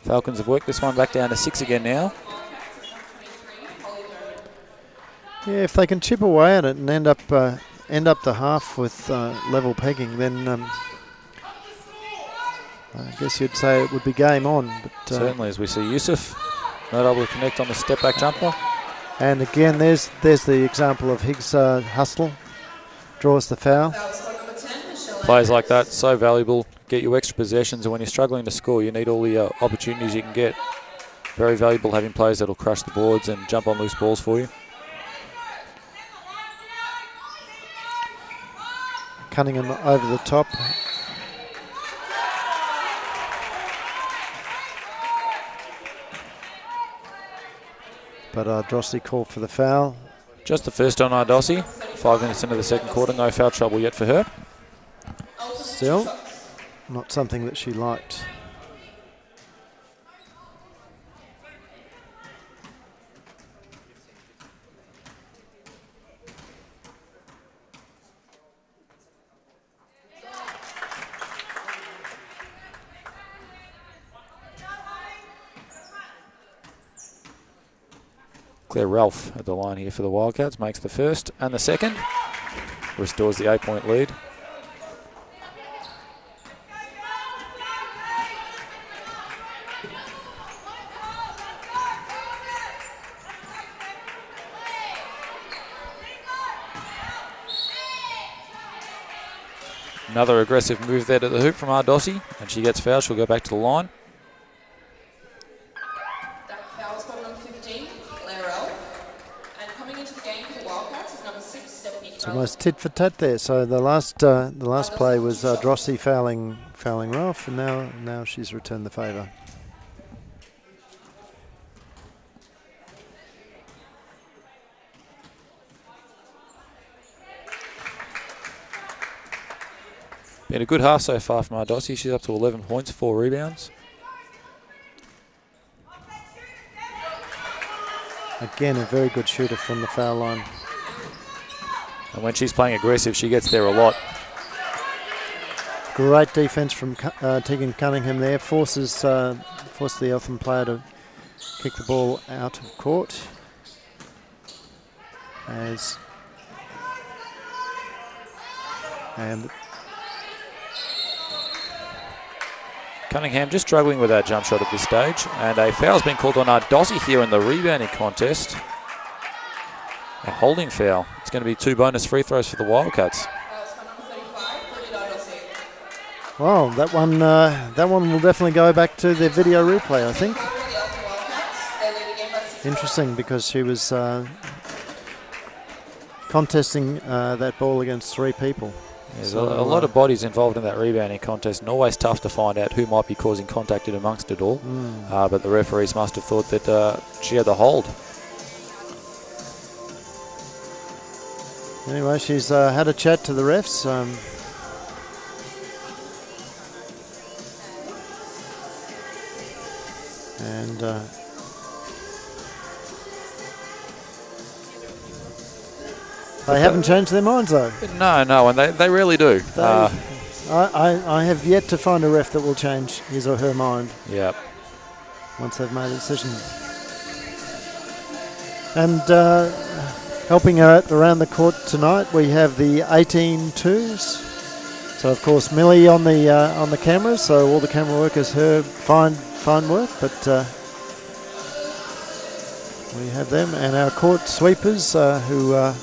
Falcons have worked this one back down to 6 again now. Yeah, if they can chip away at it and end up the half with level pegging, then I guess you'd say it would be game on. But certainly, as we see Yusuf not able to connect on the step back jumper. And again, there's the example of Higgs' hustle. draws the foul. Foul spot number 10, Michelle. Plays like that, so valuable. Get you extra possessions, and when you're struggling to score, you need all the opportunities you can get. Very valuable having players that'll crush the boards and jump on loose balls for you. Cunningham over the top. But Drossley called for the foul. Just the first on Ardossi. 5 minutes into the second quarter, no foul trouble yet for her. Still, not something that she liked. Claire Ralph at the line here for the Wildcats, makes the first and the second. Restores the 8-point lead. Another aggressive move there to the hoop from Ardossi, and she gets fouled. She'll go back to the line. That foul spot number 15, Claire Elf. And coming into the game for the Wildcats is number 6, Stephanie It's Crowley. almost tit for tat there. So the last play was Drossley fouling Ralph, and now she's returned the favour. Been a good half so far from Ardossi. She's up to 11 points, 4 rebounds. Again, a very good shooter from the foul line. And when she's playing aggressive, she gets there a lot. Great defence from Tegan Cunningham there. Forces the Eltham player to kick the ball out of court. And Cunningham just struggling with that jump shot at this stage. And a foul's been called on Ardossi here in the rebounding contest. A holding foul. It's going to be 2 bonus free throws for the Wildcats. Foul spot number 35, Bridget Ardossi. well, that one will definitely go back to the video replay, I think. For the Eltham Wildcats, they lead the game by 6 Interesting, because she was contesting that ball against 3 people. There's So, a lot of bodies involved in that rebounding contest, and always tough to find out who might be causing contact in amongst it all. But the referees must have thought that she had the hold. Anyway, she's had a chat to the refs. And they haven't changed their minds, though. No, and they really do. I have yet to find a ref that will change his or her mind Yeah. once they've made a decision. And helping out around the court tonight, we have the 18-2s. So of course Millie on the cameras. So all the camera workers, her fine work, but we have them, and our court sweepers who are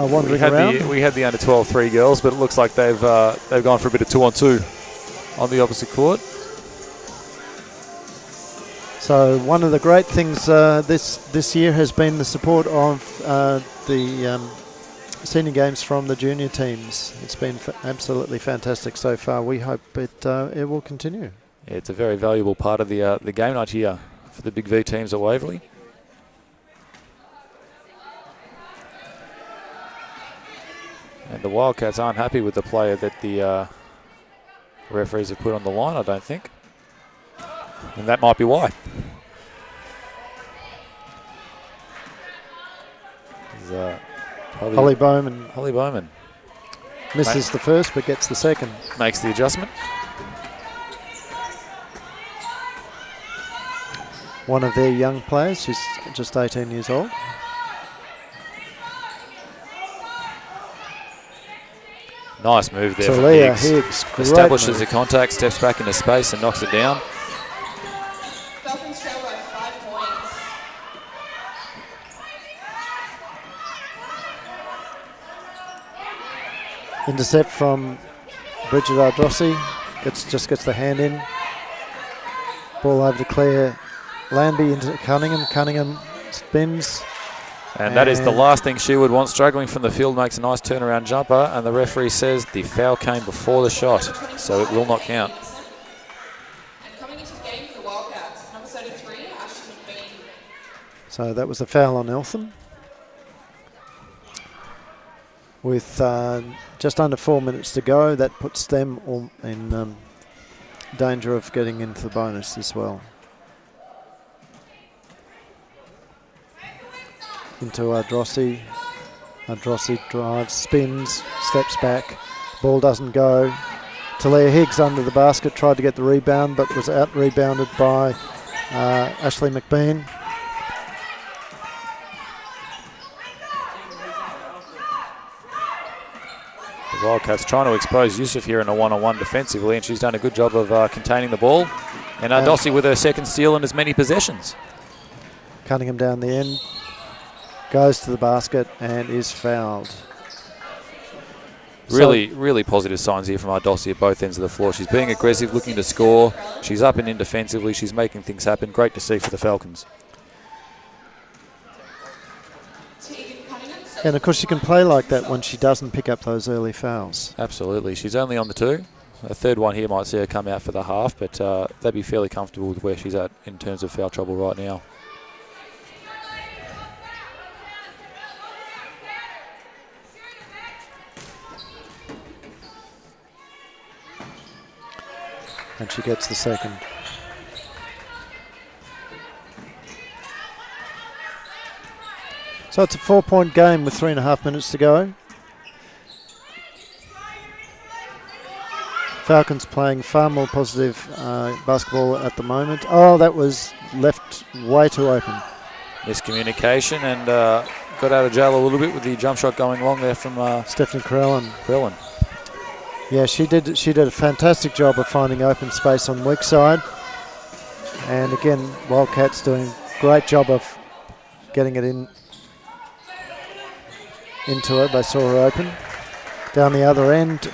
wandering around. We had the under 12 3 girls, but it looks like they've gone for a bit of 2-on-2 on the opposite court. So one of the great things this year has been the support of the senior games from the junior teams. It's been absolutely fantastic so far. We hope it will continue. Yeah, it's a very valuable part of the game night here for the BigV teams at Waverley. And the Wildcats aren't happy with the player that the referees have put on the line, I don't think. And that might be why. Holly Bowman Holly Bowman misses the first but gets the second. makes the adjustment. One of their young players, she's just 18 years old. Nice move there from Talia Higgs. Higgs, great Establishes move. the contact, steps back into space and knocks it down. Falcons trail by 5 points. Intercept from Bridget Ardrossi. Just gets the hand in. Ball over to Claire Landby into Cunningham. Cunningham spins. And that is the last thing she would want. Struggling from the field, makes a nice turnaround jumper, and the referee says the foul came before the shot, so it will not count. And coming into the game for the Wildcats, number 33, Ashley McBean. So that was a foul on Eltham. With just under 4 minutes to go, that puts them all in danger of getting into the bonus as well. Into Ardrossi. Ardrossi drives, spins, steps back. Ball doesn't go. Talia Higgs under the basket, tried to get the rebound, but was out-rebounded by Ashley McBean. The Wildcats trying to expose Yusuf here in a one-on-one defensively, and she's done a good job of containing the ball. And Ardossi with her second steal and as many possessions. Cunningham down the end. Goes to the basket and is fouled. Really positive signs here from Ardossi at both ends of the floor. She's being aggressive, looking to score. She's up and in defensively. She's making things happen. Great to see for the Falcons. And of course she can play like that when she doesn't pick up those early fouls. Absolutely. She's only on the 2. A third one here might see her come out for the half, but they'd be fairly comfortable with where she's at in terms of foul trouble right now. And she gets the second. So it's a 4-point game with 3.5 minutes to go. Falcons playing far more positive basketball at the moment. Oh, that was left way too open. Miscommunication and got out of jail a little bit with the jump shot going long there from Stephanie Crellin. Yeah, she did a fantastic job of finding open space on weak side. And again, Wildcats doing a great job of getting it into it. They saw her open. Down the other end.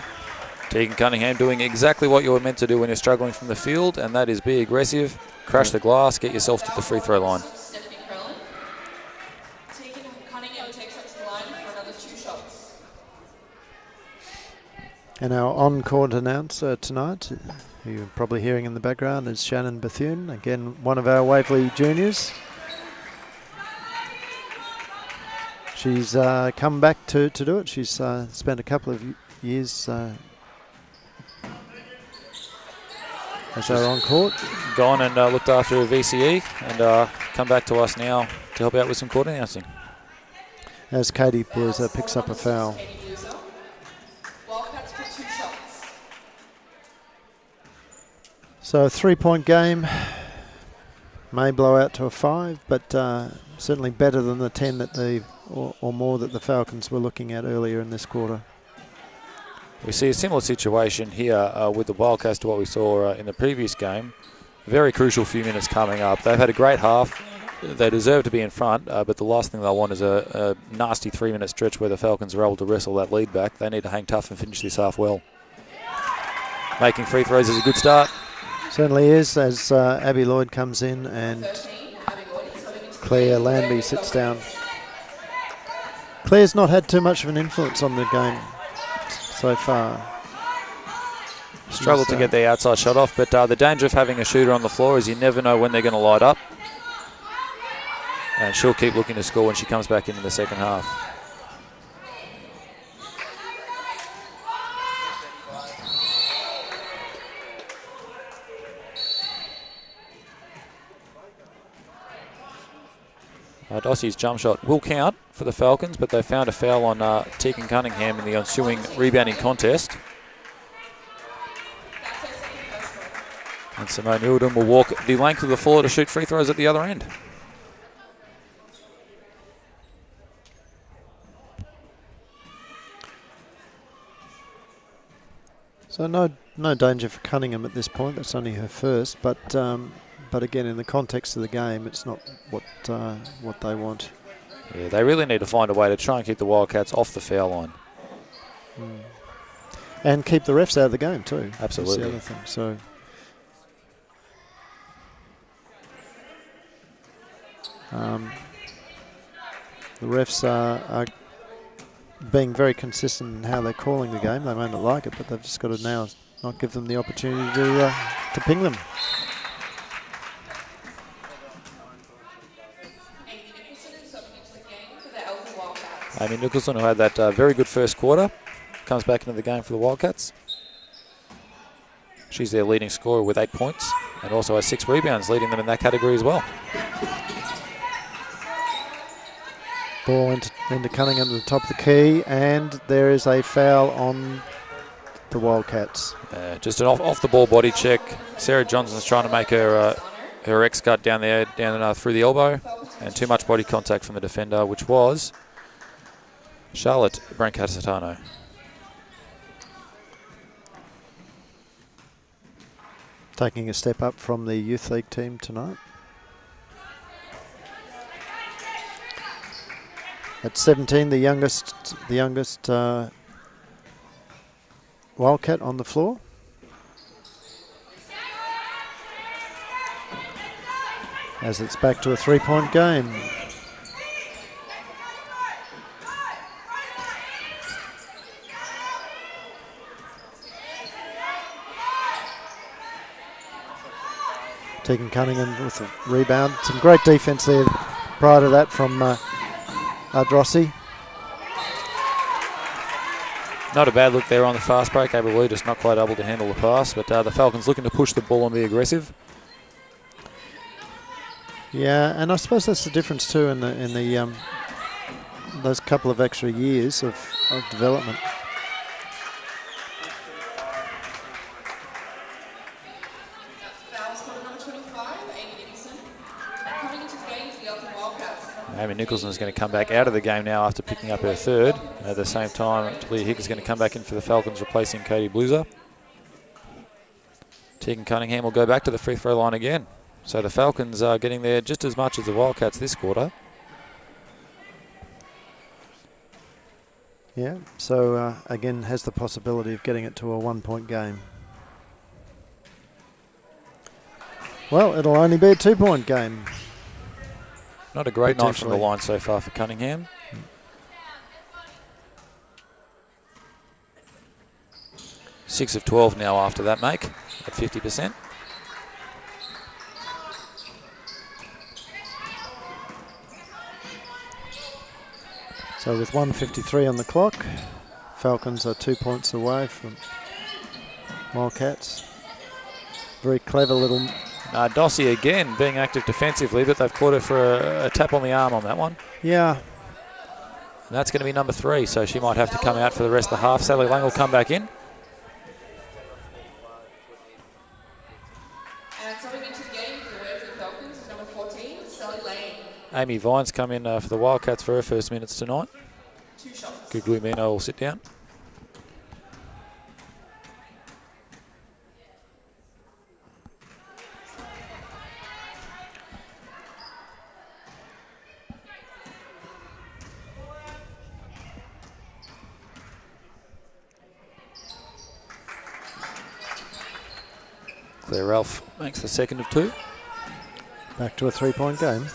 Tegan Cunningham doing exactly what you were meant to do when you're struggling from the field, and that is be aggressive, crash the glass, get yourself to the free throw line. Tegan Cunningham takes up to the line for another 2 shots. And our on-court announcer tonight, who you're probably hearing in the background, is Shannon Bethune, again one of our Waverley juniors. She's come back to do it. She's spent a couple of years as our on-court. Gone and looked after a VCE and come back to us now to help out with some court announcing. As Katie Bluser picks up a foul. So a 3-point game, may blow out to a 5, but certainly better than the 10 that or more that the Falcons were looking at earlier in this quarter. We see a similar situation here with the Wildcats to what we saw in the previous game. Very crucial few minutes coming up. They've had a great half. They deserve to be in front, but the last thing they'll want is a nasty 3-minute stretch where the Falcons are able to wrestle that lead back. They need to hang tough and finish this half well. Making free throws is a good start. Certainly is, as Abby Lloyd comes in and Claire Landby sits down. Claire's not had too much of an influence on the game so far. Struggled to get the outside shot off, but the danger of having a shooter on the floor is you never know when they're going to light up. And she'll keep looking to score when she comes back into the second half. Dossie's jump shot will count for the Falcons, but they found a foul on Tegan Cunningham in the ensuing rebounding contest. And Simone Ilden will walk the length of the floor to shoot free throws at the other end. So no danger for Cunningham at this point. That's only her first, but again, in the context of the game, it's not what they want. Yeah, they really need to find a way to try and keep the Wildcats off the foul line. And keep the refs out of the game too. Absolutely. That's the other thing. So. The refs are being very consistent in how they're calling the game. They may not like it, but they've just got to now not give them the opportunity to ping them. Amy Nicholson, who had that very good first quarter, comes back into the game for the Wildcats. She's their leading scorer with 8 points and also has 6 rebounds, leading them in that category as well. Ball into Cunningham at the top of the key, and there is a foul on the Wildcats. Just an off-the-ball body check. Sarah Johnson's trying to make her X-cut down there, through the elbow, and too much body contact from the defender, which was Charlotte Brancasitano. Taking a step up from the youth league team tonight. At 17, the youngest Wildcat on the floor. As it's back to a 3-point game. Tegan Cunningham with a rebound. Some great defence there prior to that from Drossi. Not a bad look there on the fast break. Able just not quite able to handle the pass, but the Falcons looking to push the ball and be aggressive. Yeah, and I suppose that's the difference too in the those couple of extra years of development. Amy Nicholson is going to come back out of the game now after picking up her third. At the same time, Talia Hicks is going to come back in for the Falcons, replacing Katie Bluser. Tegan Cunningham will go back to the free throw line again. So the Falcons are getting there just as much as the Wildcats this quarter. Yeah, so again has the possibility of getting it to a 1-point game. Well, it'll only be a 2-point game. Not a great night from the line so far for Cunningham. Six of 12 now after that make at 50%. So with 1:53 on the clock, Falcons are 2 points away from Wildcats. Very clever little... Dossie again being active defensively, but they've caught her for a tap on the arm on that one. Yeah. And that's going to be number 3, so she might have to come out for the rest of the half. Sally Lang will come back in. And coming into the game for the Waverley Falcons is number 14, Sally Lang. Amy Vines come in for the Wildcats for her first minutes tonight. 2 shots. Guglielmino will sit down. Claire Ralph makes the second of 2. Back to a 3-point game.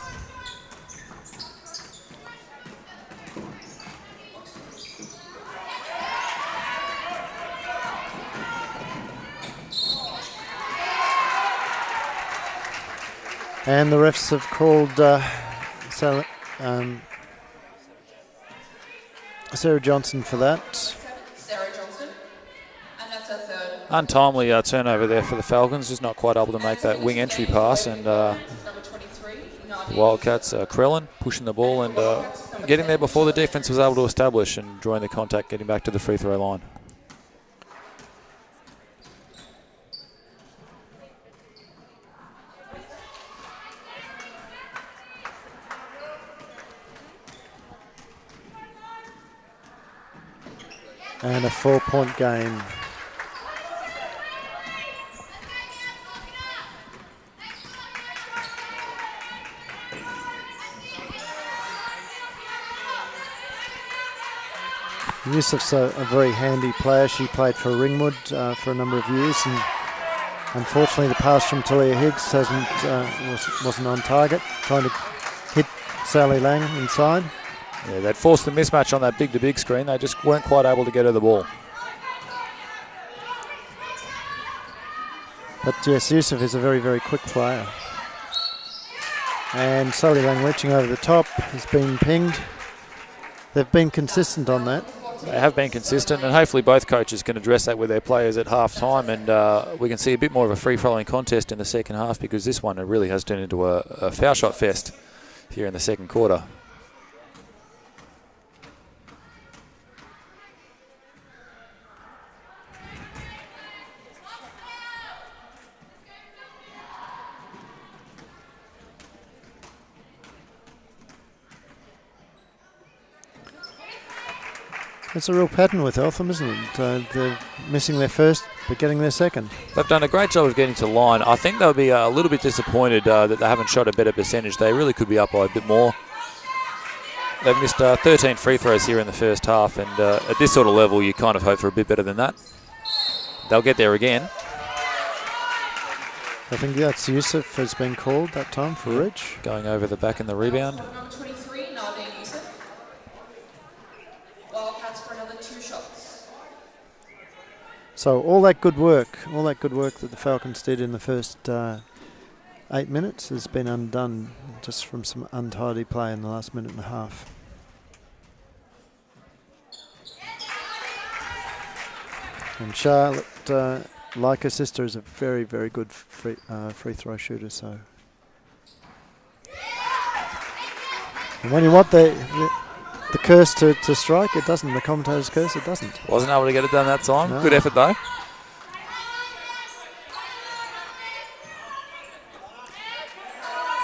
And the refs have called Sarah Johnson for that. Sarah Johnson, and that's her third. Untimely turnover there for the Falcons, just not quite able to make that wing entry pass, and Number 23, the Wildcats, Krellin pushing the ball and getting there before the defence was able to establish and drawing the contact, getting back to the free throw line. And a 4-point game. Yusuf's a very handy player. She played for Ringwood for a number of years, and unfortunately the pass from Talia Higgs wasn't on target, trying to hit Sally Lang inside. Yeah, they'd forced the mismatch on that big-to-big screen. They just weren't quite able to get her the ball. But yes, Yusuf is a very, very quick player. And Sally Lang reaching over the top, has been pinged. They've been consistent on that. They have been consistent, and hopefully both coaches can address that with their players at half-time, and we can see a bit more of a free-flowing contest in the second half, because this one really has turned into a foul shot fest here in the second quarter. It's a real pattern with Eltham, isn't it? They're missing their first, but getting their second. They've done a great job of getting to the line. I think they'll be a little bit disappointed that they haven't shot a better percentage. They really could be up by a bit more. They've missed 13 free throws here in the first half, and at this sort of level, you kind of hope for a bit better than that. They'll get there again. I think that's Yusuf has been called that time for reach. Going over the back in the rebound. Number 23, Naldine Yusuf. Wildcats for another 2 shots. So all that good work that the Falcons did in the first 8 minutes has been undone just from some untidy play in the last minute and a half. And Charlotte, like her sister, is a very, very good free throw shooter. So, and when you want the curse to strike, it doesn't. The commentator's curse, it doesn't. Wasn't able to get it done that time. No. Good effort though.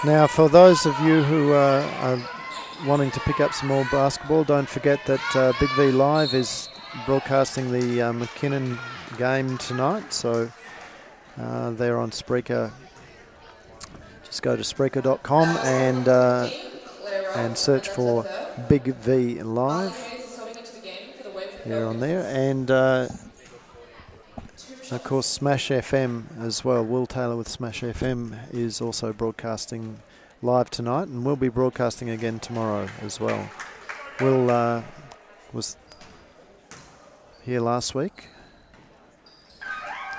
Now, for those of you who are wanting to pick up some more basketball, don't forget that BigV Live is broadcasting the McKinnon game tonight. So they're on Spreaker. Just go to Spreaker.com and search for BigV Live. Here on there, and of course Smash FM as well. Will Taylor with Smash FM is also broadcasting live tonight, and we'll be broadcasting again tomorrow as well. Will was here last week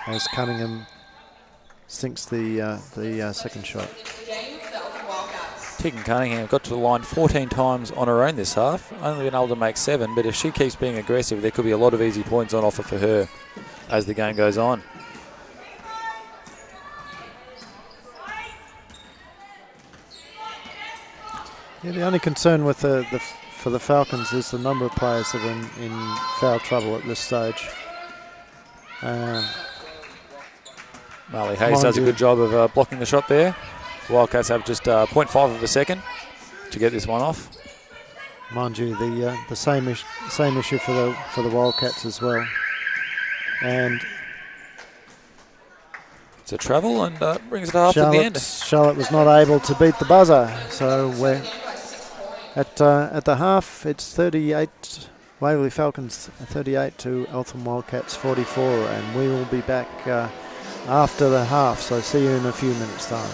as Cunningham sinks the second shot. Tegan Cunningham got to the line 14 times on her own this half, only been able to make 7, but if she keeps being aggressive, there could be a lot of easy points on offer for her as the game goes on. Yeah, the only concern with for the Falcons is the number of players that are in foul trouble at this stage. Marley Hayes does a good job of blocking the shot there. Wildcats have just 0.5 of a second to get this one off. Mind you, the same issue for the Wildcats as well. And it's a travel and brings it half at the end. Charlotte was not able to beat the buzzer, so we're at the half. It's 38 Waverley Falcons 38 to Eltham Wildcats 44, and we will be back after the half. So see you in a few minutes' time.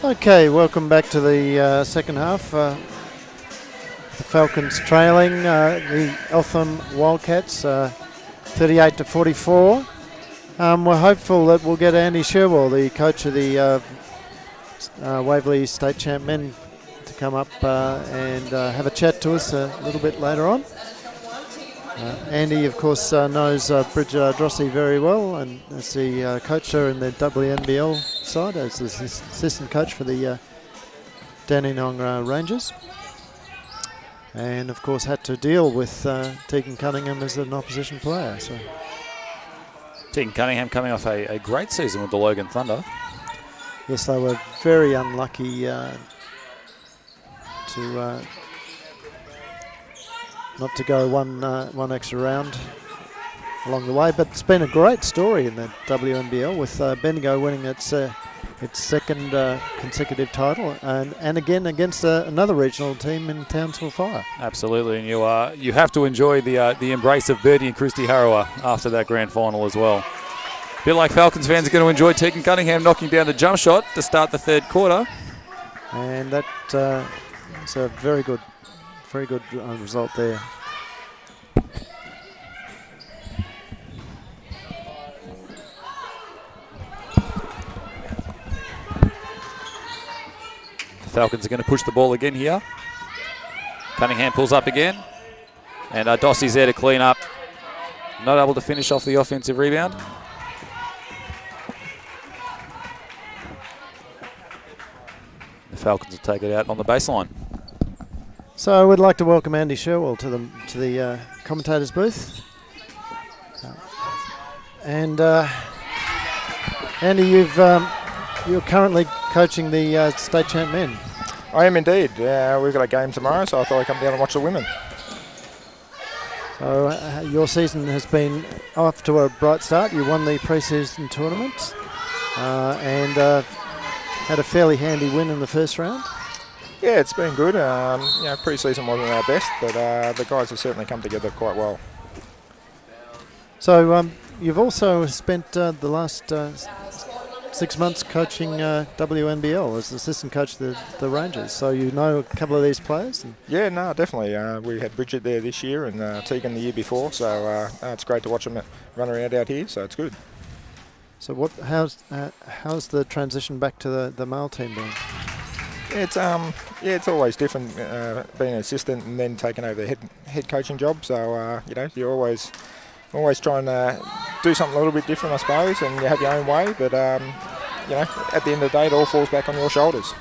Okay, welcome back to the second half. The Falcons trailing the Eltham Wildcats 38-44. We're hopeful that we'll get Andy Sherwell, the coach of the Waverley State Champ men, to come up and have a chat to us a little bit later on. Andy, of course, knows Bridget Drossi very well, and as the coached her in the WNBL side as the assistant coach for the Dandenong Rangers. And, of course, had to deal with Tegan Cunningham as an opposition player. So Tegan Cunningham coming off a great season with the Logan Thunder. Yes, they were very unlucky not to go one extra round along the way, but it's been a great story in the WNBL with Bendigo winning its second consecutive title, and again against another regional team in Townsville Fire. Absolutely, and you have to enjoy the embrace of Birdie and Christy Harrower after that grand final as well. bit like Falcons fans are going to enjoy Tegan Cunningham knocking down the jump shot to start the third quarter. And that is a very good result there. The Falcons are going to push the ball again here. Cunningham pulls up again. And Dossie's there to clean up. Not able to finish off the offensive rebound. The Falcons will take it out on the baseline. So I would like to welcome Andy Sherwell to the commentators booth. And Andy, you're currently coaching the state champ men. I am indeed. We've got a game tomorrow, so I thought I'd come down and watch the women. So your season has been off to a bright start. You won the pre-season tournament and had a fairly handy win in the first round. Yeah, it's been good. Pre-season wasn't our best, but the guys have certainly come together quite well. So you've also spent the last 6 months coaching WNBL as assistant coach of the Rangers. So you know a couple of these players? Yeah, no, definitely. We had Bridget there this year and Tegan the year before, so it's great to watch them run around out here, so it's good. So how's the transition back to the male team been? It's always different being an assistant and then taking over the head coaching job. So you're always trying to do something a little bit different, I suppose, and you have your own way. But at the end of the day, it all falls back on your shoulders.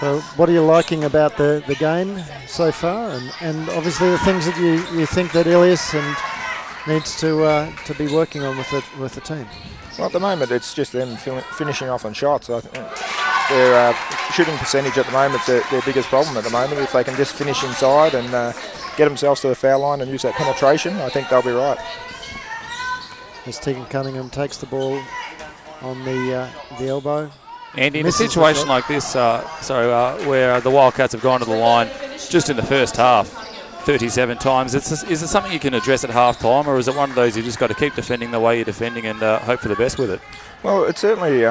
So what are you liking about the game so far, and obviously the things that you think that Elias needs to be working on with the team? Well, at the moment, it's just them finishing off on shots. I think their shooting percentage at the moment is their biggest problem at the moment. If they can just finish inside and get themselves to the foul line and use that penetration, I think they'll be right. As Tegan Cunningham takes the ball on the elbow. And in a situation like this, where the Wildcats have gone to the line just in the first half 37 times, is it something you can address at half-time, or is it one of those you just got to keep defending the way you're defending and hope for the best with it? Well, it's certainly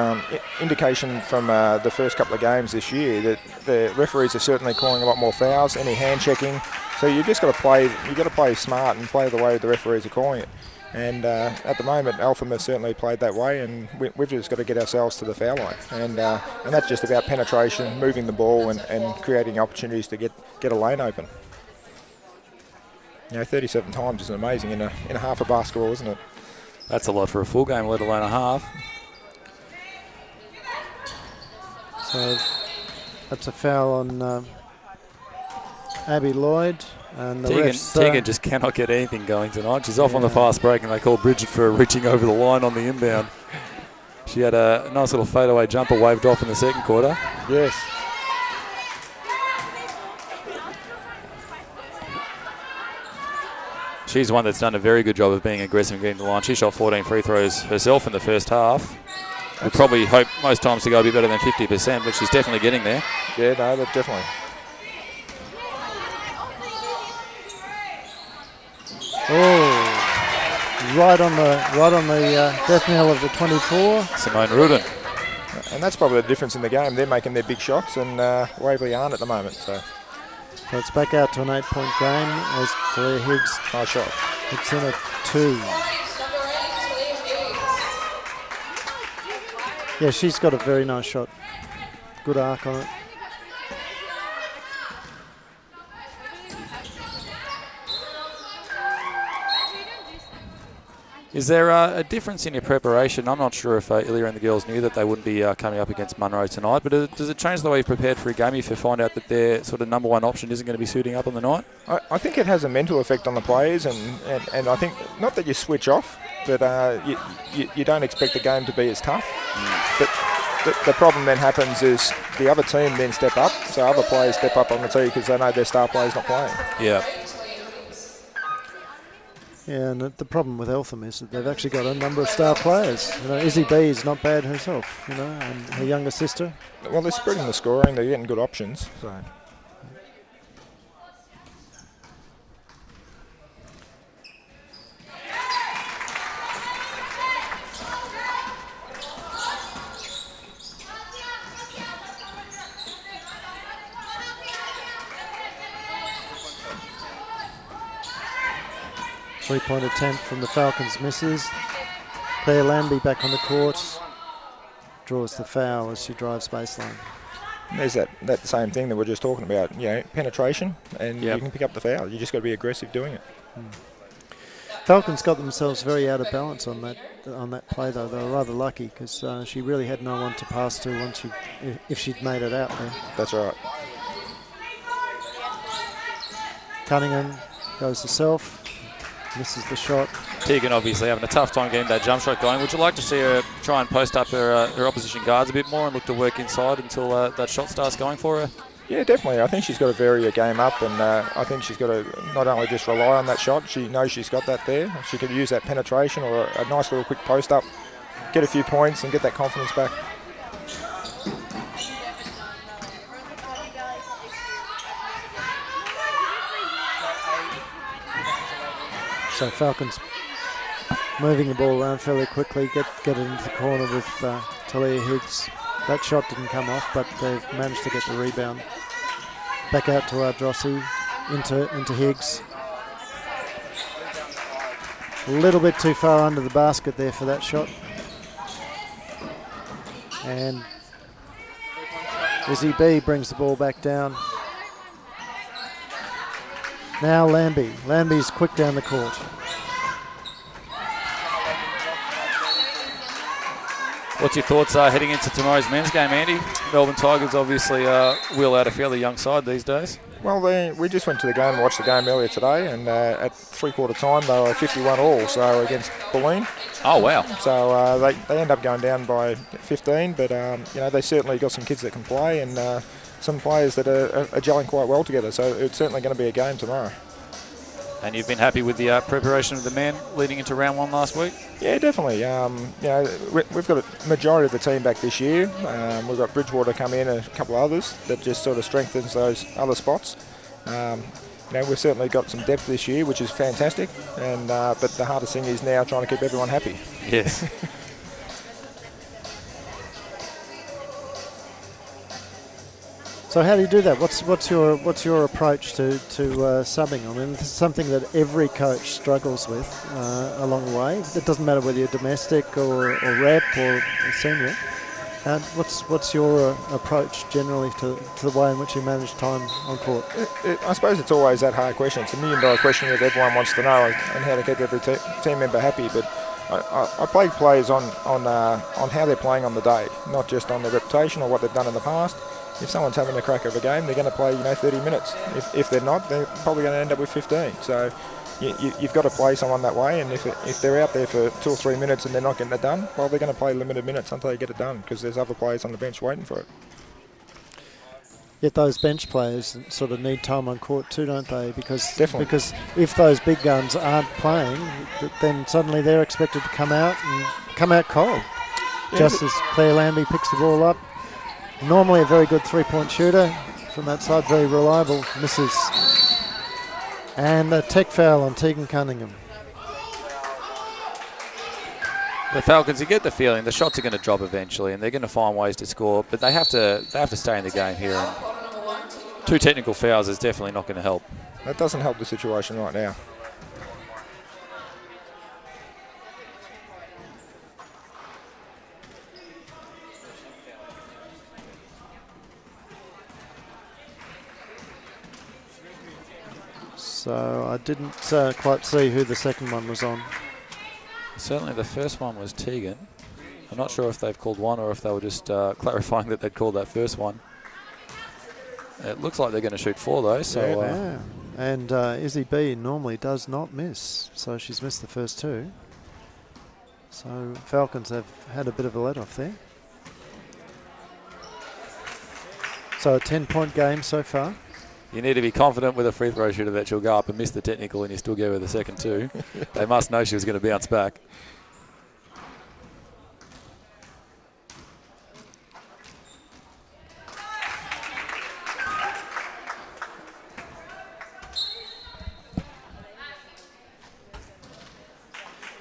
indication from the first couple of games this year that the referees are certainly calling a lot more fouls, any hand checking. So you just got to play. You got to play smart and play the way the referees are calling it. And at the moment, Eltham has certainly played that way, and we've just got to get ourselves to the foul line. And that's just about penetration, moving the ball, and creating opportunities to get a lane open. 37 times is amazing in a half of basketball, isn't it? That's a lot for a full game, let alone a half. So that's a foul on Abby Lloyd. And Tegan just cannot get anything going tonight. She's off on the fast break, and they call Bridget for reaching over the line on the inbound. She had a nice little fadeaway jumper waved off in the second quarter. Yes. She's one that's done a very good job of being aggressive and getting to the line. She shot 14 free throws herself in the first half. We probably hope most times to go a bit better than 50%, but she's definitely getting there. Yeah, no, definitely. Oh, right on the death knell of the 24. Simone Rudin. And that's probably the difference in the game. They're making their big shots, and Waverley aren't at the moment. So it's back out to an 8-point game as Talia Higgs. Nice shot. It's in a 2. Yeah, she's got a very nice shot. Good arc on it. Is there a difference in your preparation? I'm not sure if Ilya and the girls knew that they wouldn't be coming up against Munro tonight, but does it change the way you prepared for a game if you find out that their sort of number one option isn't going to be suiting up on the night? I think it has a mental effect on the players, and I think not that you switch off, but you don't expect the game to be as tough. But the problem then happens is the other team then step up, so other players step up on the tee because they know their star player's not playing. Yeah. Yeah, and the problem with Eltham is that they've actually got a number of star players. Izzy B is not bad herself, and her younger sister. Well, they're spreading the scoring. They're getting good options. So. 3-point attempt from the Falcons misses. Claire Lambie back on the court. Draws the foul as she drives baseline. There's that same thing that we're just talking about, penetration, and you can pick up the foul. You just got to be aggressive doing it. Falcons got themselves very out of balance on that play, though. They were rather lucky because she really had no one to pass to if she'd made it out there. That's right. Cunningham goes to self, misses the shot. Tegan obviously having a tough time getting that jump shot going. Would you like to see her try and post up her opposition guards a bit more and look to work inside until that shot starts going for her? Yeah, definitely. I think she's got to vary her game up, and I think she's got to not only just rely on that shot, she knows she's got that there. She could use that penetration or a nice little quick post up, get a few points and get that confidence back. So Falcons moving the ball around fairly quickly, get it into the corner with Talia Higgs. That shot didn't come off, but they've managed to get the rebound. Back out to Ardrossi, into Higgs. A little bit too far under the basket there for that shot. And Izzy B brings the ball back down. Now Lambie. Lambie's quick down the court. What's your thoughts heading into tomorrow's men's game, Andy? Melbourne Tigers obviously wheel out a fairly young side these days. Well, we just went to the game and watched the game earlier today, and at three-quarter time they were 51 all, so against Bulleen. Oh, wow. So they end up going down by 15, but they certainly got some kids that can play and some players that are gelling quite well together, so it's certainly going to be a game tomorrow. And you've been happy with the preparation of the men leading into round one last week? Yeah, definitely. We've got a majority of the team back this year. We've got Bridgewater come in and a couple of others that just sort of strengthens those other spots. We've certainly got some depth this year, which is fantastic. And but the hardest thing is now trying to keep everyone happy. Yes. So how do you do that? What's your approach to subbing? I mean, this is something that every coach struggles with along the way. It doesn't matter whether you're domestic or rep or senior. What's your approach generally to the way in which you manage time on court? I suppose it's always that hard question. It's $1 million question that everyone wants to know, and how to keep every team member happy. But I play players on how they're playing on the day, not just on their reputation or what they've done in the past. If someone's having a crack of a game, they're going to play 30 minutes. If they're not, they're probably going to end up with 15. So you've got to play someone that way, and if they're out there for 2 or 3 minutes and they're not getting it done, well, they're going to play limited minutes until they get it done, because there's other players on the bench waiting for it. Yet those bench players sort of need time on court too, don't they? Because if those big guns aren't playing, then suddenly they're expected to come out cold. Yeah, just as Claire Lambie picks the ball up. Normally a very good three-point shooter from that side, very reliable, misses. And a tech foul on Tegan Cunningham. The Falcons, you get the feeling the shots are going to drop eventually, and they're going to find ways to score, but they have to stay in the game here. And 2 technical fouls is definitely not going to help. That doesn't help the situation right now. So I didn't quite see who the second one was on. Certainly the first one was Tegan. I'm not sure if they've called one or if they were just clarifying that they'd called that first one. It looks like they're going to shoot 4 though. So yeah. And Izzy B normally does not miss, so she's missed the first 2. So Falcons have had a bit of a let-off there. So a 10-point game so far. You need to be confident with a free throw shooter that she'll go up and miss the technical and you still give her the second 2. They must know she was going to bounce back.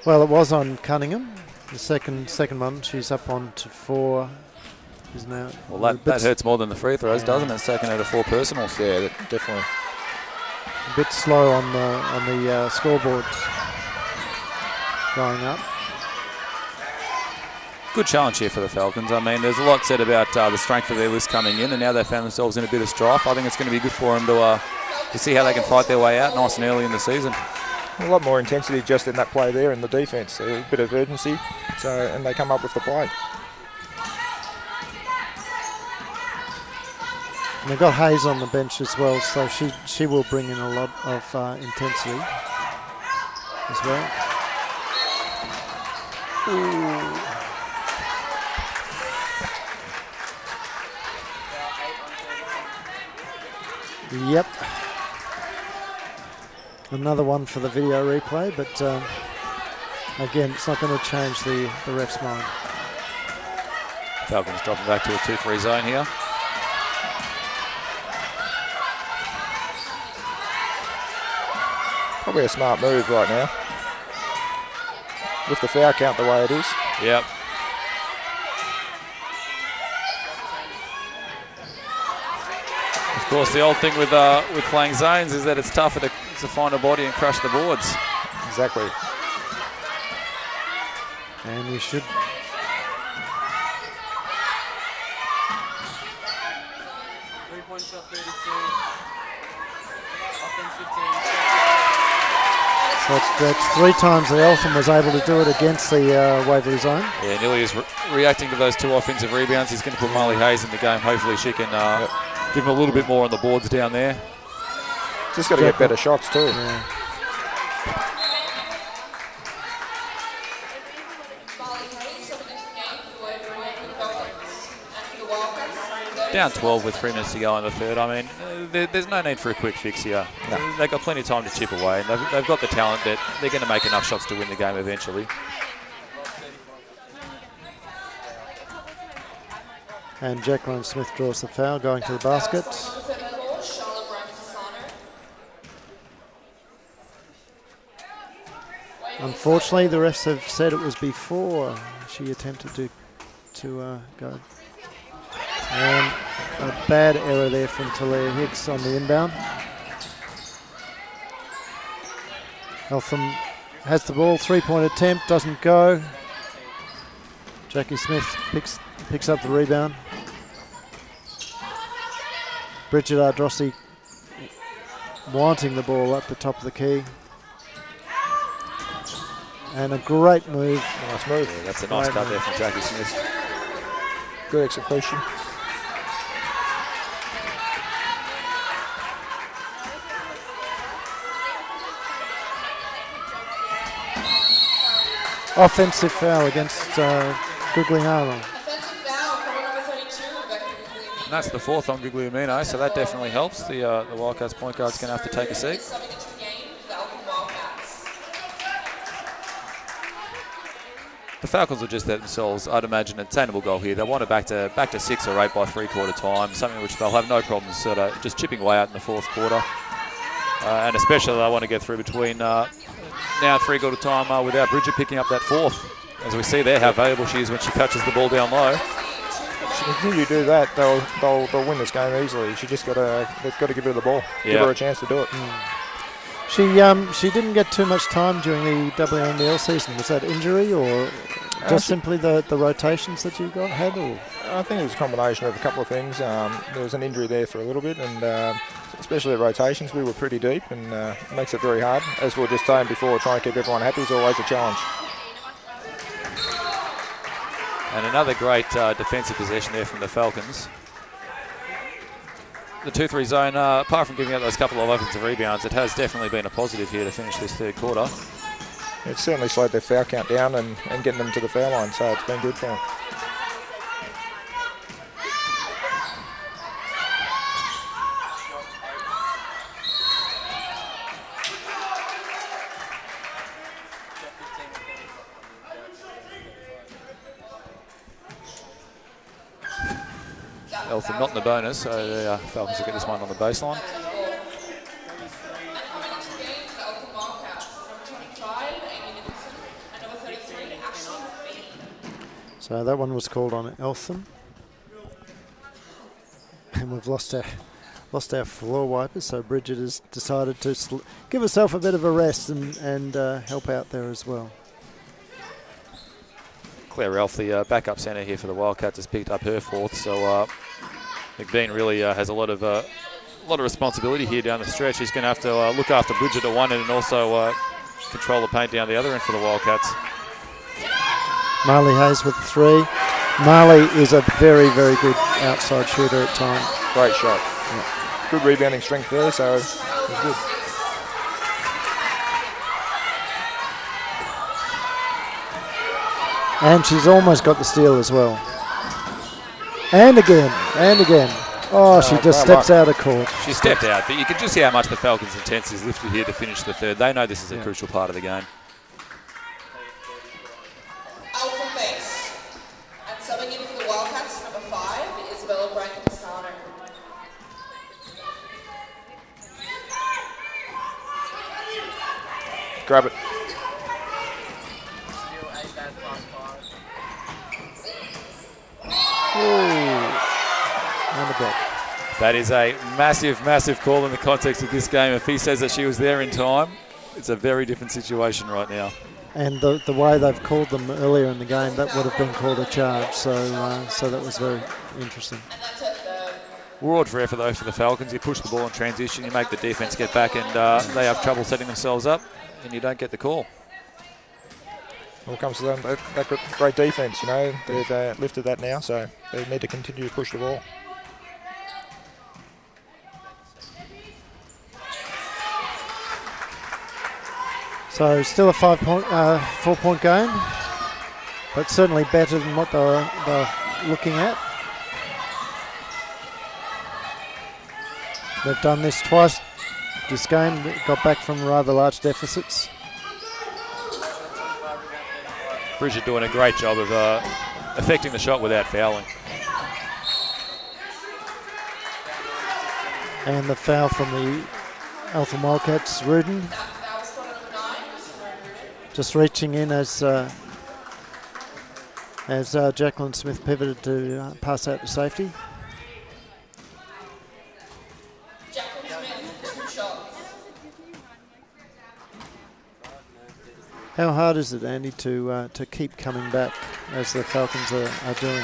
Well, it was on Cunningham. The second one, she's up on to 4. Is now well, that hurts more than the free throws, doesn't it? Second out of 4 personals. Yeah, definitely. A bit slow on the scoreboard. going up. Good challenge here for the Falcons. I mean, there's a lot said about the strength of their list coming in, and now they've found themselves in a bit of strife. I think it's going to be good for them to see how they can fight their way out nice and early in the season. A lot more intensity just in that play there in the defence. A bit of urgency, and they come up with the play. And they've got Hayes on the bench as well, so she will bring in a lot of intensity as well. Ooh. Yep. Another one for the video replay, but again, it's not going to change the ref's mind. Falcons dropping back to a 2-3 zone here. Probably a smart move right now. With the foul count the way it is. Yep. Of course, the old thing with playing zones is that it's tougher to find a body and crush the boards. Exactly. And you should. That's 3 times that Eltham was able to do it against the Waverley zone. Yeah, Nilly is reacting to those 2 offensive rebounds. He's going to put Molly Hayes in the game. Hopefully she can give him a little bit more on the boards down there. Just got to get better shots too. Yeah. Down 12 with 3 minutes to go in the third. I mean, there's no need for a quick fix here. No. They've got plenty of time to chip away, and they've got the talent that they're going to make enough shots to win the game eventually. And Jacqueline Smith draws the foul, going to the basket. Unfortunately, the refs have said it was before she attempted to go. And a bad error there from Talia Hicks on the inbound. Eltham has the ball, 3-point attempt, doesn't go. Jackie Smith picks up the rebound. Bridget Ardrossi wanting the ball up the top of the key. And a great move. Nice move. Yeah, that's a nice cut there from Jackie Smith. Good execution. Offensive foul against Guglielmo. And that's the 4th on Guglielmo, so that definitely helps. The Wildcats point guard's going to have to take a seat. The Falcons will just let themselves, I'd imagine, an attainable goal here. They want it back to 6 or 8 by 3/4 time, something which they'll have no problems sort of just chipping away out in the 4th quarter. And especially they want to get through between now 3/4 time without Bridget picking up that 4th. As we see there how valuable she is when she catches the ball down low. If she continue to do that, they'll win this game easily. They've got to give her the ball, give her a chance to do it. She didn't get too much time during the WNBL season. Was that injury or just simply the rotations that you had? Or? I think it was a combination of a couple of things. There was an injury there for a little bit, and especially the rotations, we were pretty deep, and it makes it very hard. As we were just saying before, trying to keep everyone happy is always a challenge. And another great defensive possession there from the Falcons. The 2-3 zone, apart from giving out those couple of offensive rebounds, it has definitely been a positive here to finish this 3rd quarter. It's certainly slowed their foul count down and getting them to the foul line, so it's been good for them. Eltham not in the bonus, so the Falcons will get this one on the baseline. So that one was called on Eltham. And we've lost our floor wipers, so Bridget has decided to give herself a bit of a rest and help out there as well. Claire Elf, the backup centre here for the Wildcats, has picked up her 4th. So McBean really has a lot of responsibility here down the stretch. He's going to have to look after Bridget at one end and also control the paint down the other end for the Wildcats. Marley Hayes with 3. Marley is a very, very good outside shooter at times. Great shot. Yeah. Good rebounding strength there, so it was good. And she's almost got the steal as well. And again, and again. Oh, she just steps out of court. She stepped out, but you can just see how much the Falcons' intensity is lifted here to finish the 3rd. They know this is a crucial part of the game. Eltham base. And subbing in for the Wildcats, number 5, Isabella Branco-Pisano. Grab it. That is a massive, massive call in the context of this game. If he says that she was there in time, it's a very different situation right now. And the way they've called them earlier in the game, that would have been called a charge. So that was very interesting. We're for effort though for the Falcons. You push the ball in transition, you make the defence get back, and they have trouble setting themselves up, and you don't get the call. All comes to them, that great defence, you know. They've lifted that now, so they need to continue to push the ball. So still a 4-point game, but certainly better than what they're looking at. They've done this twice this game, got back from rather large deficits. Bridget doing a great job of affecting the shot without fouling. And the foul from the Eltham Wildcats, Rudin. Just reaching in as Jacqueline Smith pivoted to pass out to safety. How hard is it, Andy, to keep coming back as the Falcons are doing?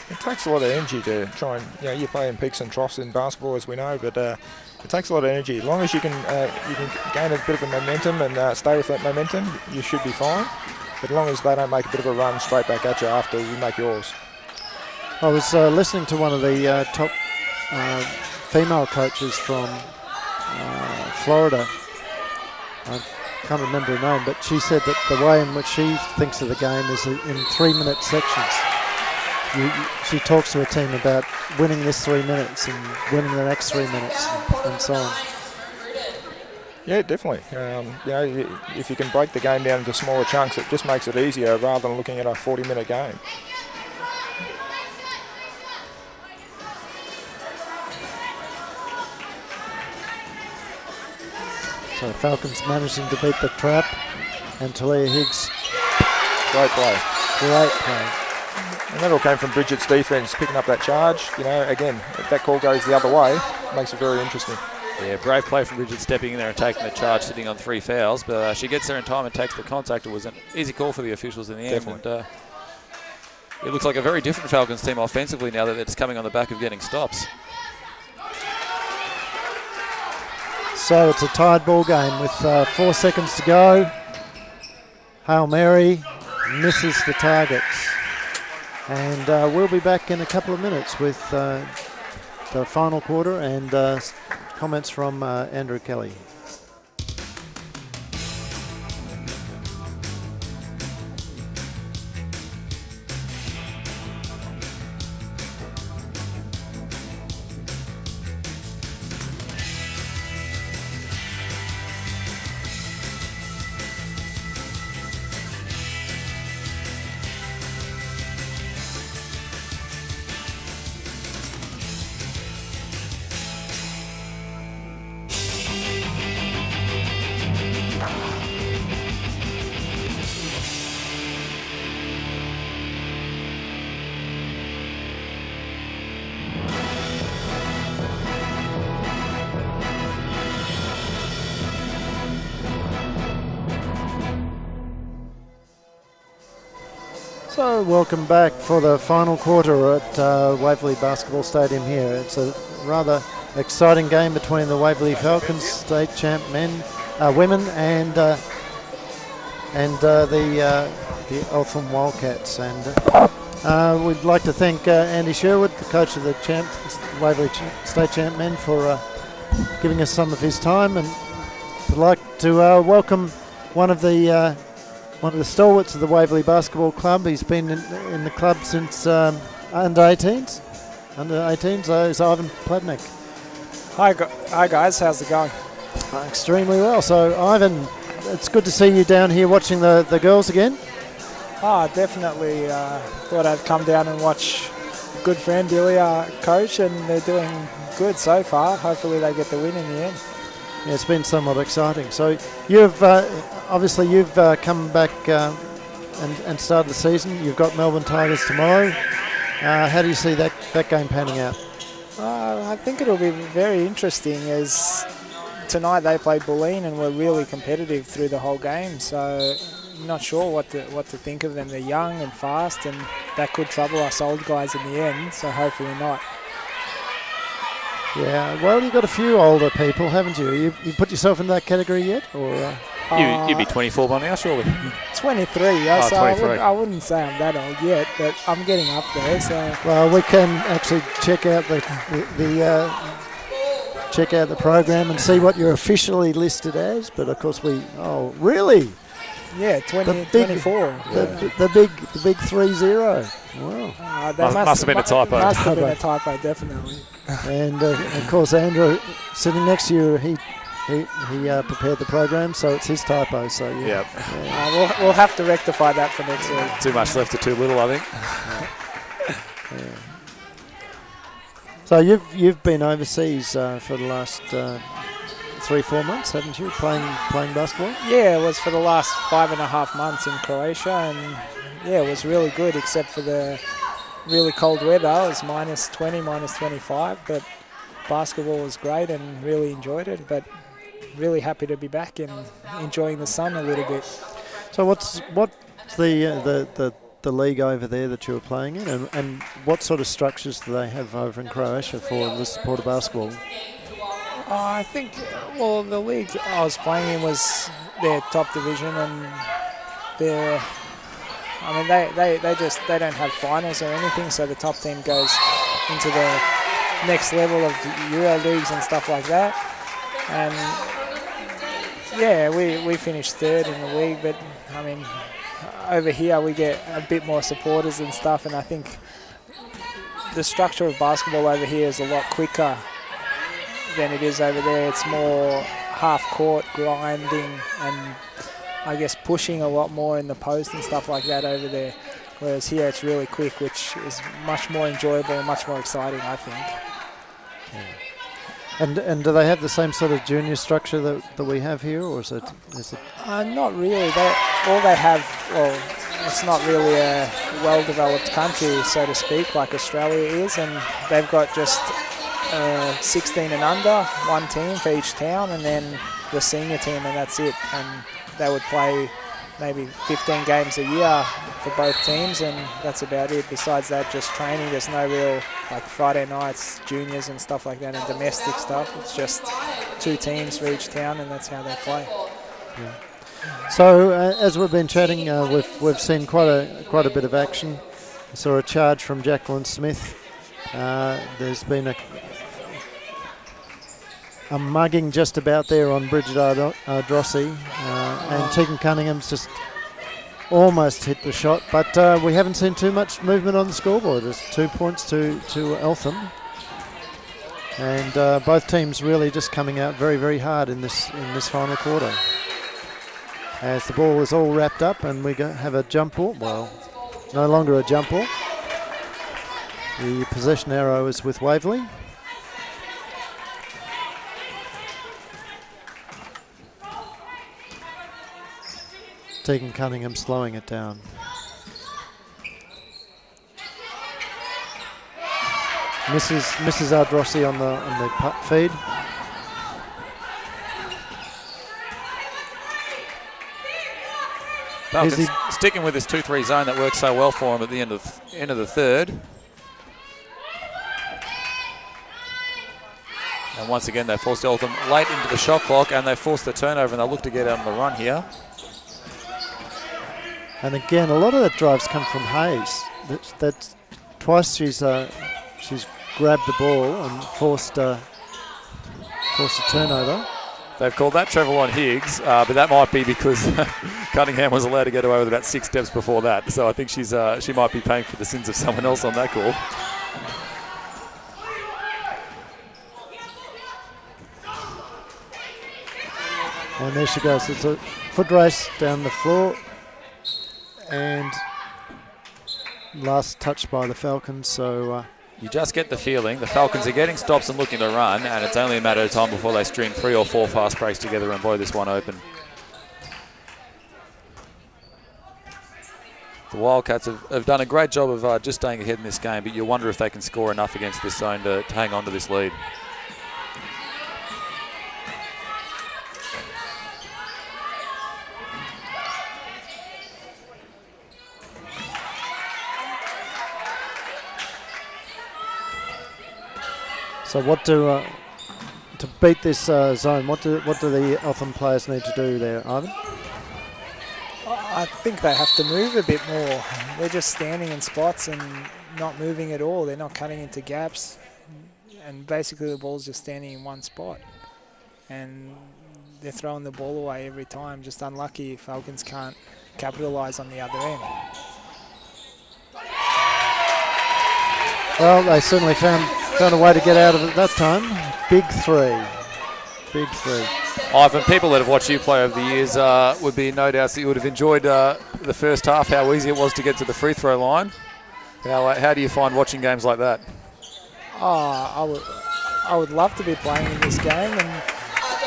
It takes a lot of energy to try and, you play in peaks and troughs in basketball, as we know, but it takes a lot of energy. As long as you can gain a bit of a momentum and stay with that momentum, you should be fine. But as long as they don't make a bit of a run straight back at you after you make yours. I was listening to one of the top female coaches from Florida. I can't remember her name, but she said that the way in which she thinks of the game is in 3-minute sections. She talks to her team about winning this 3 minutes and winning the next 3 minutes and so on. Yeah, definitely. If you can break the game down into smaller chunks, it just makes it easier rather than looking at a 40-minute game. So Falcons managing to beat the trap, and Talia Higgs. Great play. Great play. And that all came from Bridget's defence, picking up that charge. Again, if that call goes the other way, it makes it very interesting. Yeah, brave play from Bridget stepping in there and taking the charge, sitting on 3 fouls, but she gets there in time and takes the contact. It was an easy call for the officials in the end. Definitely. And, it looks like a very different Falcons team offensively now that it's coming on the back of getting stops. So it's a tied ball game with 4 seconds to go. Hail Mary misses the targets. And we'll be back in a couple of minutes with the final quarter and comments from Andrew Kelly. So welcome back for the final quarter at Waverley Basketball Stadium here. It's a rather exciting game between the Waverley Falcons, state champ women, and the Eltham Wildcats. And we'd like to thank Andy Sherwood, the coach of the Waverley state champ men, for giving us some of his time, and we'd like to welcome one of the stalwarts of the Waverley Basketball Club. He's been in the club since under 18s. Under 18s, is Ivan Pladnik. Hi guys, how's it going? Extremely well. So Ivan, it's good to see you down here watching the girls again. Definitely. Thought I'd come down and watch a good friend Ilya coach, and they're doing good so far. Hopefully they get the win in the end. Yeah, it's been somewhat exciting. So you've obviously come back and started the season. You've got Melbourne Tigers tomorrow. How do you see that game panning out? I think it'll be very interesting, as tonight they played Bulleen and were really competitive through the whole game. So I'm not sure what to think of them. They're young and fast, and that could trouble us old guys in the end. So hopefully not. Yeah, well, you've got a few older people, haven't you? You put yourself in that category yet? Or You'd be 24 by now, surely. 23, so 23. I wouldn't say I'm that old yet, but I'm getting up there. So well, we can actually check out the program and see what you're officially listed as. But of course, really? Yeah, 24. The big 30. Wow. Must have been a typo. Must have been a typo, definitely. And of course, Andrew sitting next to you, he prepared the program, so it's his typo. So yeah. We'll have to rectify that for next week. Too much left or too little, I think. Yeah. So you've been overseas for the last 3-4 months, haven't you? Playing basketball? Yeah, it was for the last 5.5 months in Croatia, and yeah, it was really good, except for the really cold weather. It was minus 20, minus 25, but basketball was great and really enjoyed it. But really happy to be back and enjoying the sun a little bit. So what's the league over there that you were playing in, and what sort of structures do they have over in Croatia for the support of basketball? I think, well, the league I was playing in was their top division, and they don't have finals or anything, so the top team goes into the next level of the Euro leagues and stuff like that. And yeah, we finished third in the league, but I mean, over here we get a bit more supporters and stuff, and I think the structure of basketball over here is a lot quicker than it is over there. It's more half-court grinding and I guess pushing a lot more in the post and stuff like that over there. Whereas here it's really quick, which is much more enjoyable and much more exciting, I think. Yeah. And do they have the same sort of junior structure that we have here, or is it? Not really. All they have, well, it's not really a well-developed country, so to speak, like Australia is, and they've got just 16 and under, one team for each town, and then the senior team, and that's it. And they would play maybe 15 games a year for both teams, and that's about it. Besides that, just training. There's no real, like, Friday nights, juniors and stuff like that, and domestic stuff. It's just 2 teams for each town, and that's how they play. Yeah. So as we've been chatting, we've seen quite a bit of action. I saw a charge from Jacqueline Smith. There's been a mugging just about there on Bridget Ardrossi, and Tegan Cunningham's just almost hit the shot, but we haven't seen too much movement on the scoreboard. There's 2 points to Eltham, and both teams really just coming out very, very hard in this final quarter. As the ball is all wrapped up, and we have a jump ball. Well, no longer a jump ball. The possession arrow is with Waverley. Tegan Cunningham slowing it down. Mrs. Ardrossi on the putt feed. Falcons sticking with this 2-3 zone that works so well for them at the end of the third. And once again, they forced Eltham late into the shot clock, and they forced the turnover, and they'll look to get out on the run here. And again, a lot of the drives come from Hayes. That's twice she's grabbed the ball and forced a turnover. They've called that Trevor Higgs, but that might be because Cunningham was allowed to get away with about 6 steps before that. So I think she might be paying for the sins of someone else on that call. And there she goes. It's a foot race down the floor. And last touch by the Falcons. So you just get the feeling the Falcons are getting stops and looking to run, and it's only a matter of time before they string 3 or 4 fast breaks together and blow this one open. The Wildcats have done a great job of just staying ahead in this game, but you wonder if they can score enough against this zone to hang on to this lead. So what to beat this zone? What do the Eltham players need to do there, Ivan? I think they have to move a bit more. They're just standing in spots and not moving at all. They're not cutting into gaps, and basically the ball's just standing in one spot. And they're throwing the ball away every time. Just unlucky Falcons can't capitalise on the other end. Well, they certainly found a way to get out of it that time. Big three. Big three. Ivan, people that have watched you play over the years would be no doubt that you would have enjoyed the first half, how easy it was to get to the free throw line. How do you find watching games like that? I would love to be playing in this game and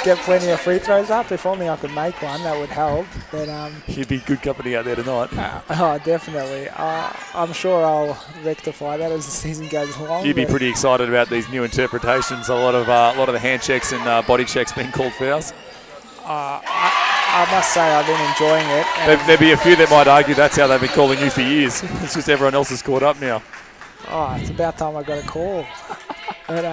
get plenty of free throws up. If only I could make one, that would help. But you'd be good company out there tonight. Definitely. I'm sure I'll rectify that as the season goes along. You'd be pretty excited about these new interpretations. A lot of the hand checks and body checks being called fouls. I must say I've been enjoying it. There'd be a few that might argue that's how they've been calling you for years. It's just everyone else is caught up now. It's about time I got a call. But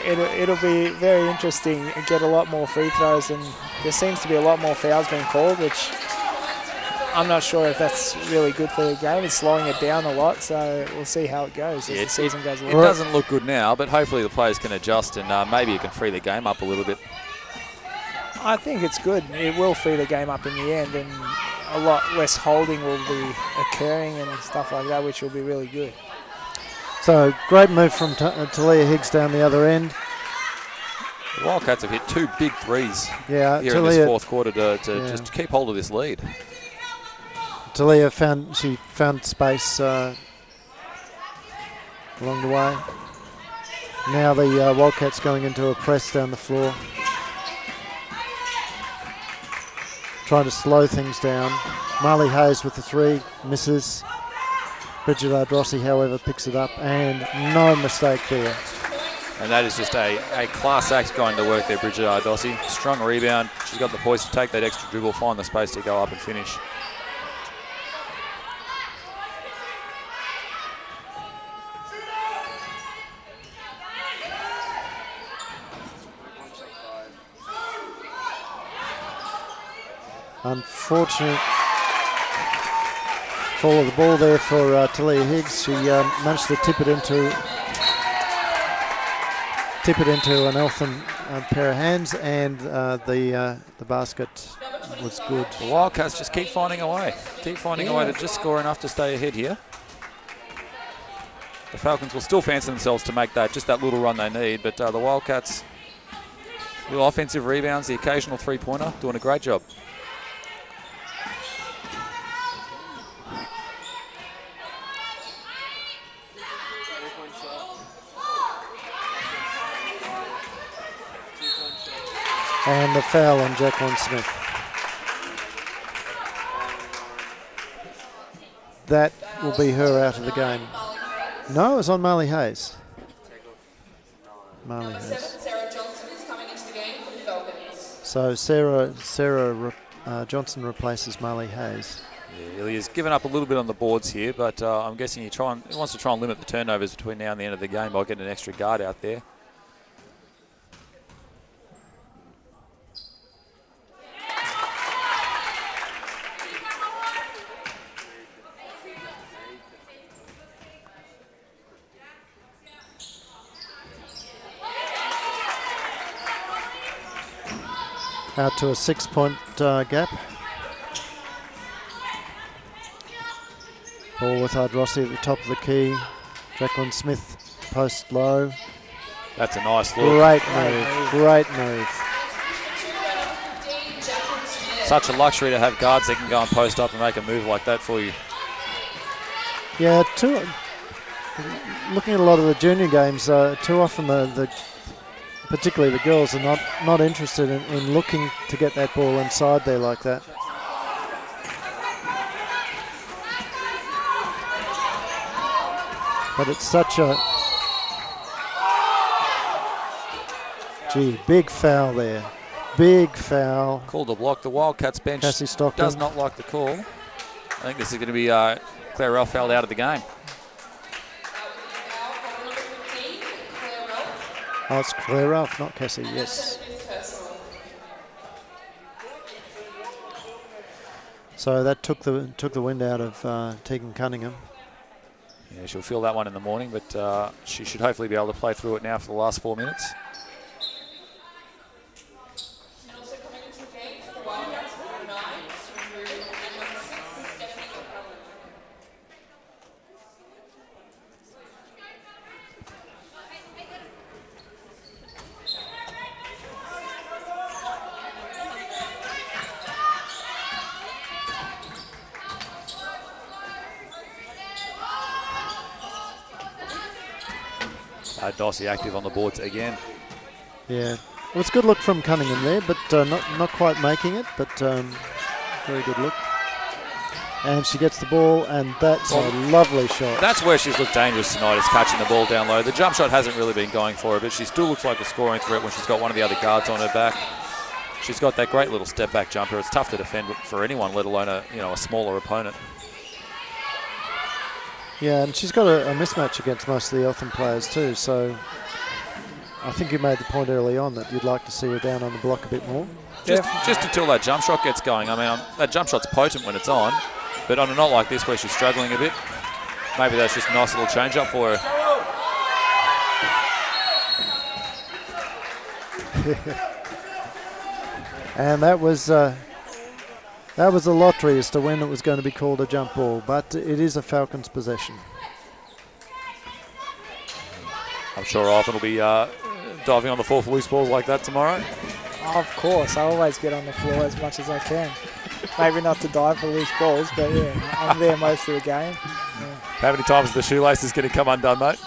it'll be very interesting and get a lot more free throws, and there seems to be a lot more fouls being called, which I'm not sure if that's really good for the game. It's slowing it down a lot, so we'll see how it goes as the season goes along. It doesn't look good now, but hopefully the players can adjust and maybe it can free the game up a little bit. I think it's good. It will free the game up in the end, and a lot less holding will be occurring and stuff like that, which will be really good. So great move from Talia Higgs down the other end. The Wildcats have hit 2 big threes here in this fourth quarter to just keep hold of this lead. Talia found space along the way. Now the Wildcats going into a press down the floor, trying to slow things down. Marley Hayes with the 3, misses. Bridget Ardrossi, however, picks it up, and no mistake there. And that is just a class act going to work there, Bridget Ardrossi. Strong rebound. She's got the poise to take that extra dribble, find the space to go up and finish. Unfortunate fall of the ball there for Talia Higgs. She managed to tip it into an Eltham pair of hands, and the basket was good. The Wildcats just keep finding a way. To just score enough to stay ahead here. The Falcons will still fancy themselves to make that little run they need, but the Wildcats, little offensive rebounds, the occasional three-pointer, doing a great job. And the foul on Jacqueline Smith. That will be her out of the game. No, it was on Marley Hayes. Marley Hayes. Sarah Johnson is coming into the game for the Falcons. So Sarah Johnson replaces Marley Hayes. Yeah, Ilya's given up a little bit on the boards here, but I'm guessing he wants to try and limit the turnovers between now and the end of the game by getting an extra guard out there. Out to a 6-point gap. Ball with Ardrossi at the top of the key. Jacqueline Smith post low. That's a nice look. Great move. Great move. Such a luxury to have guards that can go and post up and make a move like that for you. Yeah, looking at a lot of the junior games, too often particularly the girls are not interested in looking to get that ball inside there like that. But it's such a... Gee, big foul there. Big foul. Called a block. The Wildcats bench Cassie Stockton does not like the call. I think this is going to be Claire Ralph fouled out of the game. Oh, it's Claire Ralph, not Cassie, yes. So that took the wind out of Tegan Cunningham. Yeah, she'll feel that one in the morning, but she should hopefully be able to play through it now for the last 4 minutes. Dossie active on the boards again. Yeah, well, it's a good look from Cunningham there, but not quite making it, but very good look. And she gets the ball, and that's a lovely shot. That's where she's looked dangerous tonight, is catching the ball down low. The jump shot hasn't really been going for her, but she still looks like a scoring threat when she's got one of the other guards on her back. She's got that great little step back jumper. It's tough to defend for anyone, let alone a smaller opponent. Yeah, and she's got a mismatch against most of the Eltham players too, so I think you made the point early on that you'd like to see her down on the block a bit more. Just until that jump shot gets going. I mean, that jump shot's potent when it's on, but on a night like this where she's struggling a bit, maybe that's just a nice little change up for her. And that was a lottery as to when it was going to be called a jump ball, but it is a Falcons possession. I'm sure Ivan will be diving on the floor for loose balls like that tomorrow. Of course, I always get on the floor as much as I can. Maybe not to dive for loose balls, but yeah, I'm there most of the game. Yeah. How many times is the shoelace is going to come undone, mate?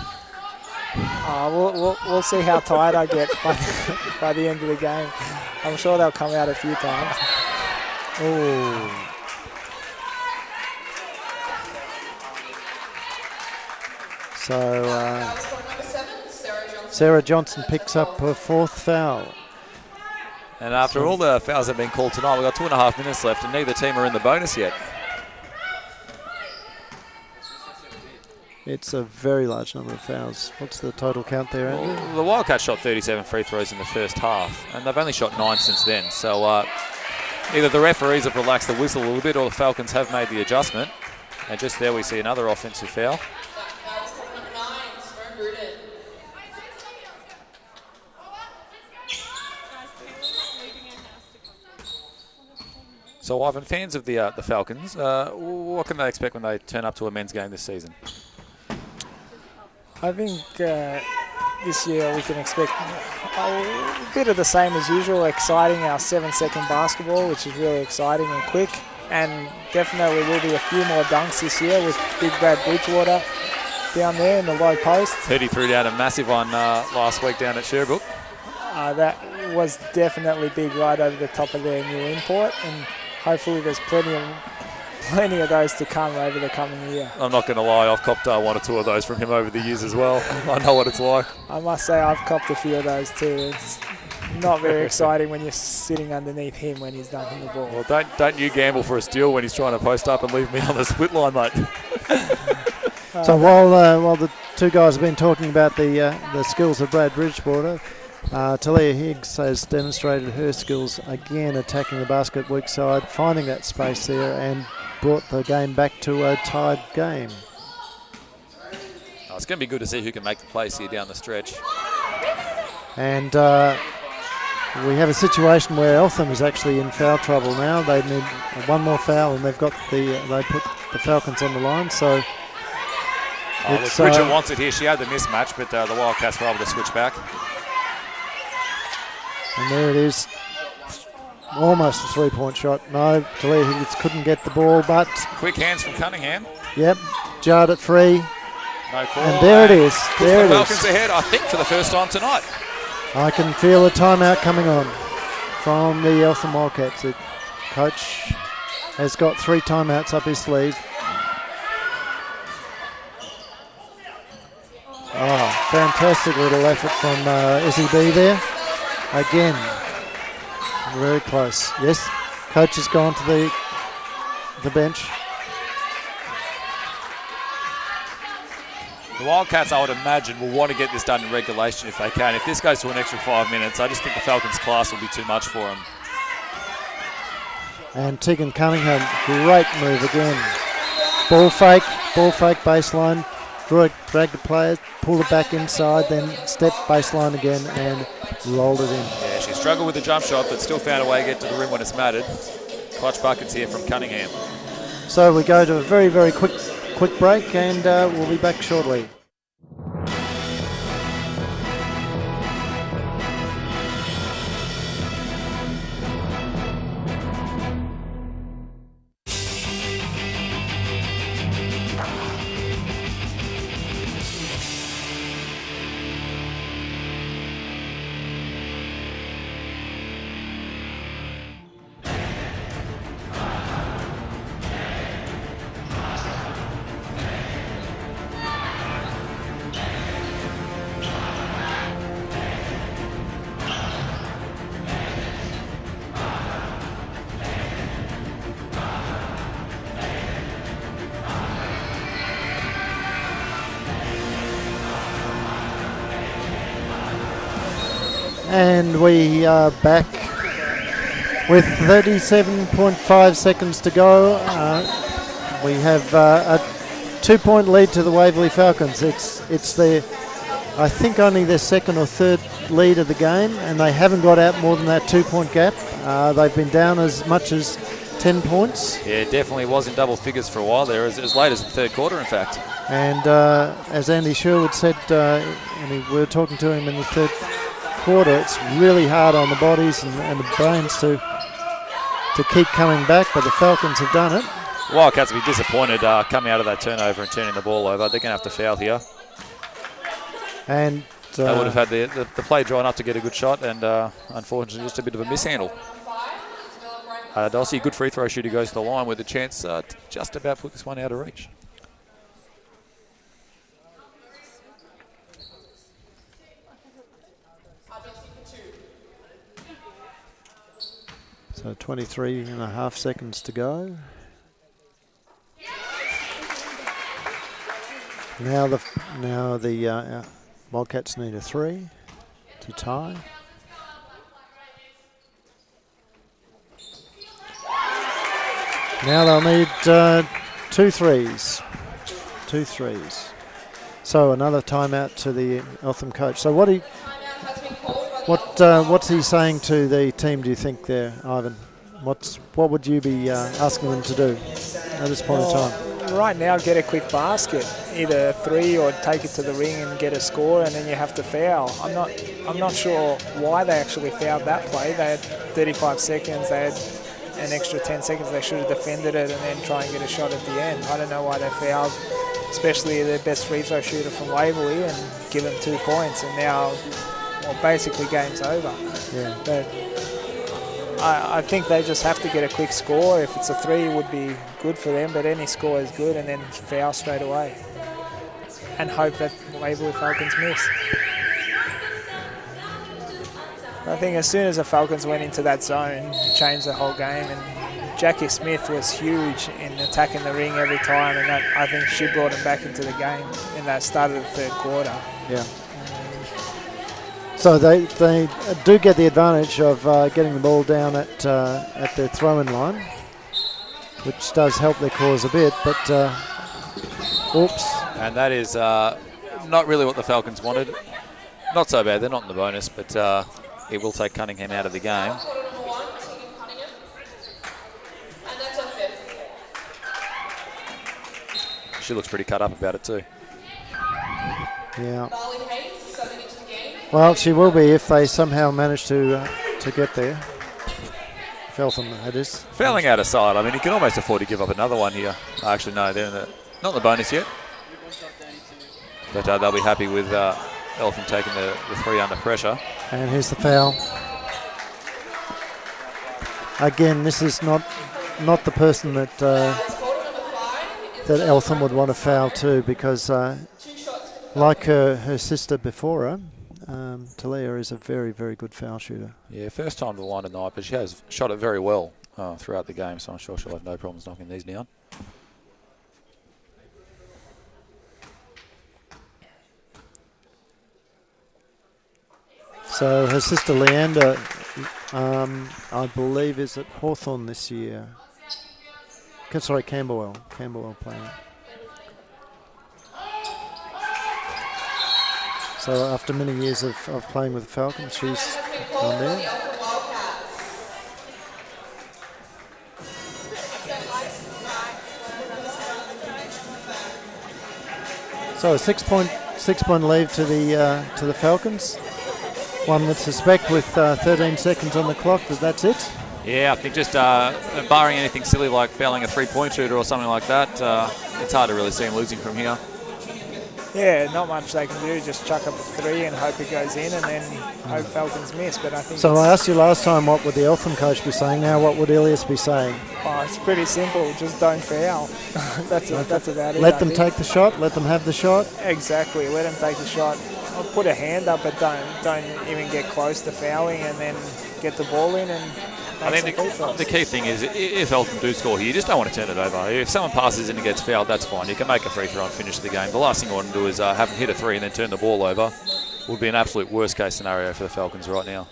We'll see how tired I get by the end of the game. I'm sure they'll come out a few times. Oh. So Sarah Johnson picks up her 4th foul. And after all the fouls that have been called tonight, we've got 2.5 minutes left and neither team are in the bonus yet. It's a very large number of fouls. What's the total count there, Andrew? Well, the Wildcats shot 37 free throws in the first half, and they've only shot 9 since then. So either the referees have relaxed the whistle a little bit or the Falcons have made the adjustment. And just there we see another offensive foul. So, Ivan, fans of the Falcons, what can they expect when they turn up to a men's game this season? I think this year we can expect a bit of the same as usual, exciting, our 7-second basketball, which is really exciting and quick. And definitely will be a few more dunks this year with Big Brad Bridgewater down there in the low post. Heard he threw down a massive one last week down at Sherbrooke. That was definitely big right over the top of their new import, and hopefully there's plenty of those to come over the coming year. I'm not going to lie, I've copped 1 or 2 of those from him over the years as well. I know what it's like. I must say I've copped a few of those too. It's not very exciting when you're sitting underneath him when he's dunking the ball. Well, don't you gamble for a steal when he's trying to post up and leave me on the split line, mate. So while the two guys have been talking about the skills of Brad Bridgewater, Talia Higgs has demonstrated her skills again, attacking the basket weak side, finding that space there, and brought the game back to a tied game. Oh, it's going to be good to see who can make the plays here down the stretch. And we have a situation where Eltham is actually in foul trouble now. They need one more foul, and they've got they put the Falcons on the line. So Bridget wants it here. She had the mismatch, but the Wildcats were able to switch back. And there it is. Almost a three-point shot. No, Talia Higgins couldn't get the ball, but Quick hands from Cunningham. Yep, jarred it free. No call. And there it is. There the it Falcons is. ahead, I think, for the first time tonight. I can feel a timeout coming on from the Eltham Wildcats. The coach has got 3 timeouts up his sleeve. Oh, fantastic little effort from Izzy B there. Again, very close. Yes, coach has gone to the bench. The Wildcats, I would imagine, will want to get this done in regulation if they can. If this goes to an extra 5 minutes, I just think the Falcons' class will be too much for them. And Tegan Cunningham, great move again. Ball fake baseline, dragged the player, pulled it back inside, then stepped baseline again and rolled it in. Yeah, she struggled with the jump shot, but still found a way to get to the rim when it's mattered. Clutch buckets here from Cunningham. So we go to a very, very quick break, and we'll be back shortly. And we are back with 37.5 seconds to go. We have a 2-point lead to the Waverley Falcons. It's their, I think, only their second or third lead of the game, and they haven't got out more than that 2-point gap. They've been down as much as 10 points. Yeah, it definitely was in double figures for a while there, as late as the third quarter, in fact. And as Andy Sherwood said, and we were talking to him in the third quarter, it's really hard on the bodies and the brains to keep coming back, but the Falcons have done it. Wildcats will be disappointed coming out of that turnover and turning the ball over. They're going to have to foul here. And they would have had the play drawn up to get a good shot, and unfortunately just a bit of a mishandle. Dulcie, a good free throw shooter, goes to the line with a chance to just about put this one out of reach. So 23.5 seconds to go. Now the Wildcats need a 3 to tie. Now they'll need 2 threes. 2 threes. So another timeout to the Eltham coach. So what's he saying to the team, do you think, there, Ivan? What would you be asking them to do at this point in time? Right now, get a quick basket, either 3 or take it to the ring and get a score, and then you have to foul. I'm not sure why they actually fouled that play. They had 35 seconds. They had an extra 10 seconds. They should have defended it and then try and get a shot at the end. I don't know why they fouled, especially their best free throw shooter from Waverley, and give them 2 points. And now, well, basically game's over. Yeah. But I think they just have to get a quick score. If it's a 3, it would be good for them, but any score is good, and then foul straight away. And hope that Waverley Falcons miss. I think as soon as the Falcons went into that zone, it changed the whole game. And Jackie Smith was huge in attacking the ring every time, and that, I think she brought him back into the game in that start of the third quarter. Yeah. So they do get the advantage of getting the ball down at their throw-in line, which does help their cause a bit, but oops. And that is not really what the Falcons wanted. Not so bad, they're not in the bonus, but it will take Cunningham out of the game. She looks pretty cut up about it too. Yeah. Well, she will be if they somehow manage to get there. Eltham, that is. Fouling out of side. I mean, you can almost afford to give up another one here. Actually, no, they're not in the bonus yet. But they'll be happy with Eltham taking the 3 under pressure. And here's the foul. Again, this is not the person that Eltham would want to foul to, because like her sister before her, Talia is a very, very good foul shooter. Yeah, first time to the line tonight, but she has shot it very well throughout the game, so I'm sure she'll have no problems knocking these down. So her sister Leander, I believe, is at Hawthorn this year. Sorry, Camberwell playing. So after many years of playing with the Falcons, she's on there. So a six-point lead to the Falcons. One would suspect with 13 seconds on the clock that's it. Yeah, I think just barring anything silly like fouling a three-point shooter or something like that, it's hard to really see him losing from here. Yeah, not much they can do. Just chuck up a 3 and hope it goes in, and then hope Falcons miss. But I think. So I asked you last time what would the Eltham coach be saying. Now what would Elias be saying? Oh, it's pretty simple. Just don't foul. That's about it. Let them take the shot. Let them have the shot. Exactly. Let them take the shot. I'll put a hand up, but don't even get close to fouling, and then get the ball in and. I mean, the key thing is, if Eltham do score here, you just don't want to turn it over. If someone passes in and gets fouled, that's fine. You can make a free throw and finish the game. The last thing I want to do is have them hit a 3 and then turn the ball over. Would be an absolute worst case scenario for the Falcons right now.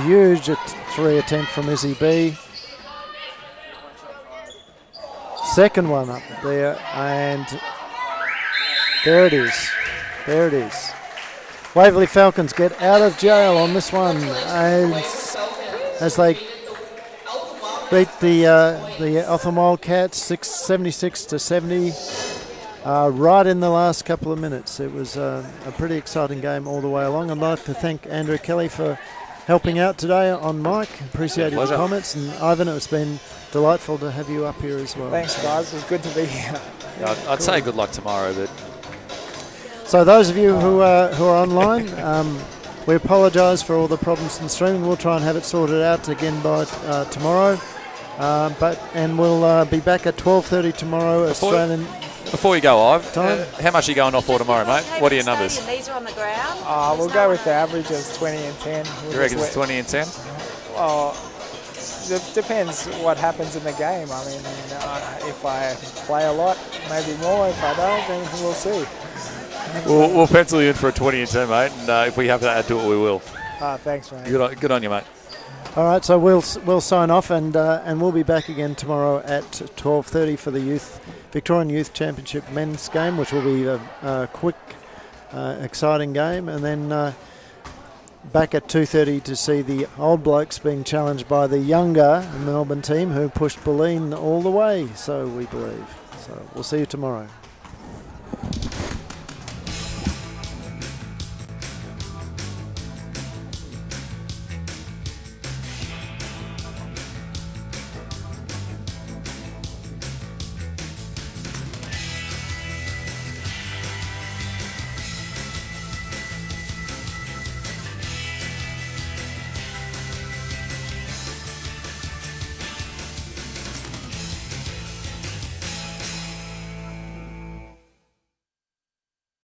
Huge 3 attempt from Izzy B. Second one up there, and there it is. There it is. Waverley Falcons get out of jail on this one as they beat the Eltham Wildcats 76 to 70 right in the last couple of minutes. It was a pretty exciting game all the way along. I'd like to thank Andrew Kelly for helping out today on mic. Appreciate your comments. And Ivan, it's been delightful to have you up here as well. Thanks, guys. It was good to be here. Yeah, I'd say good luck tomorrow, but. So those of you who are online, we apologise for all the problems in streaming. We'll try and have it sorted out again by tomorrow. And we'll be back at 12:30 tomorrow Australian. Before you go, Ive, time. How much are you going off for tomorrow, mate? What are your numbers? These are on the ground. We'll go with the averages 20 and 10. You reckon it's 20 and 10? Well, it depends what happens in the game. I mean, if I play a lot, maybe more. If I don't, then we'll see. We'll pencil you in for a 20 and 10, mate, and if we have to add to it, we will. Thanks, mate. Good on you, mate. All right, so we'll sign off, and we'll be back again tomorrow at 12:30 for the Victorian Youth Championship men's game, which will be a quick, exciting game, and then back at 2:30 to see the old blokes being challenged by the younger Melbourne team who pushed Bulleen all the way, so we believe. So we'll see you tomorrow.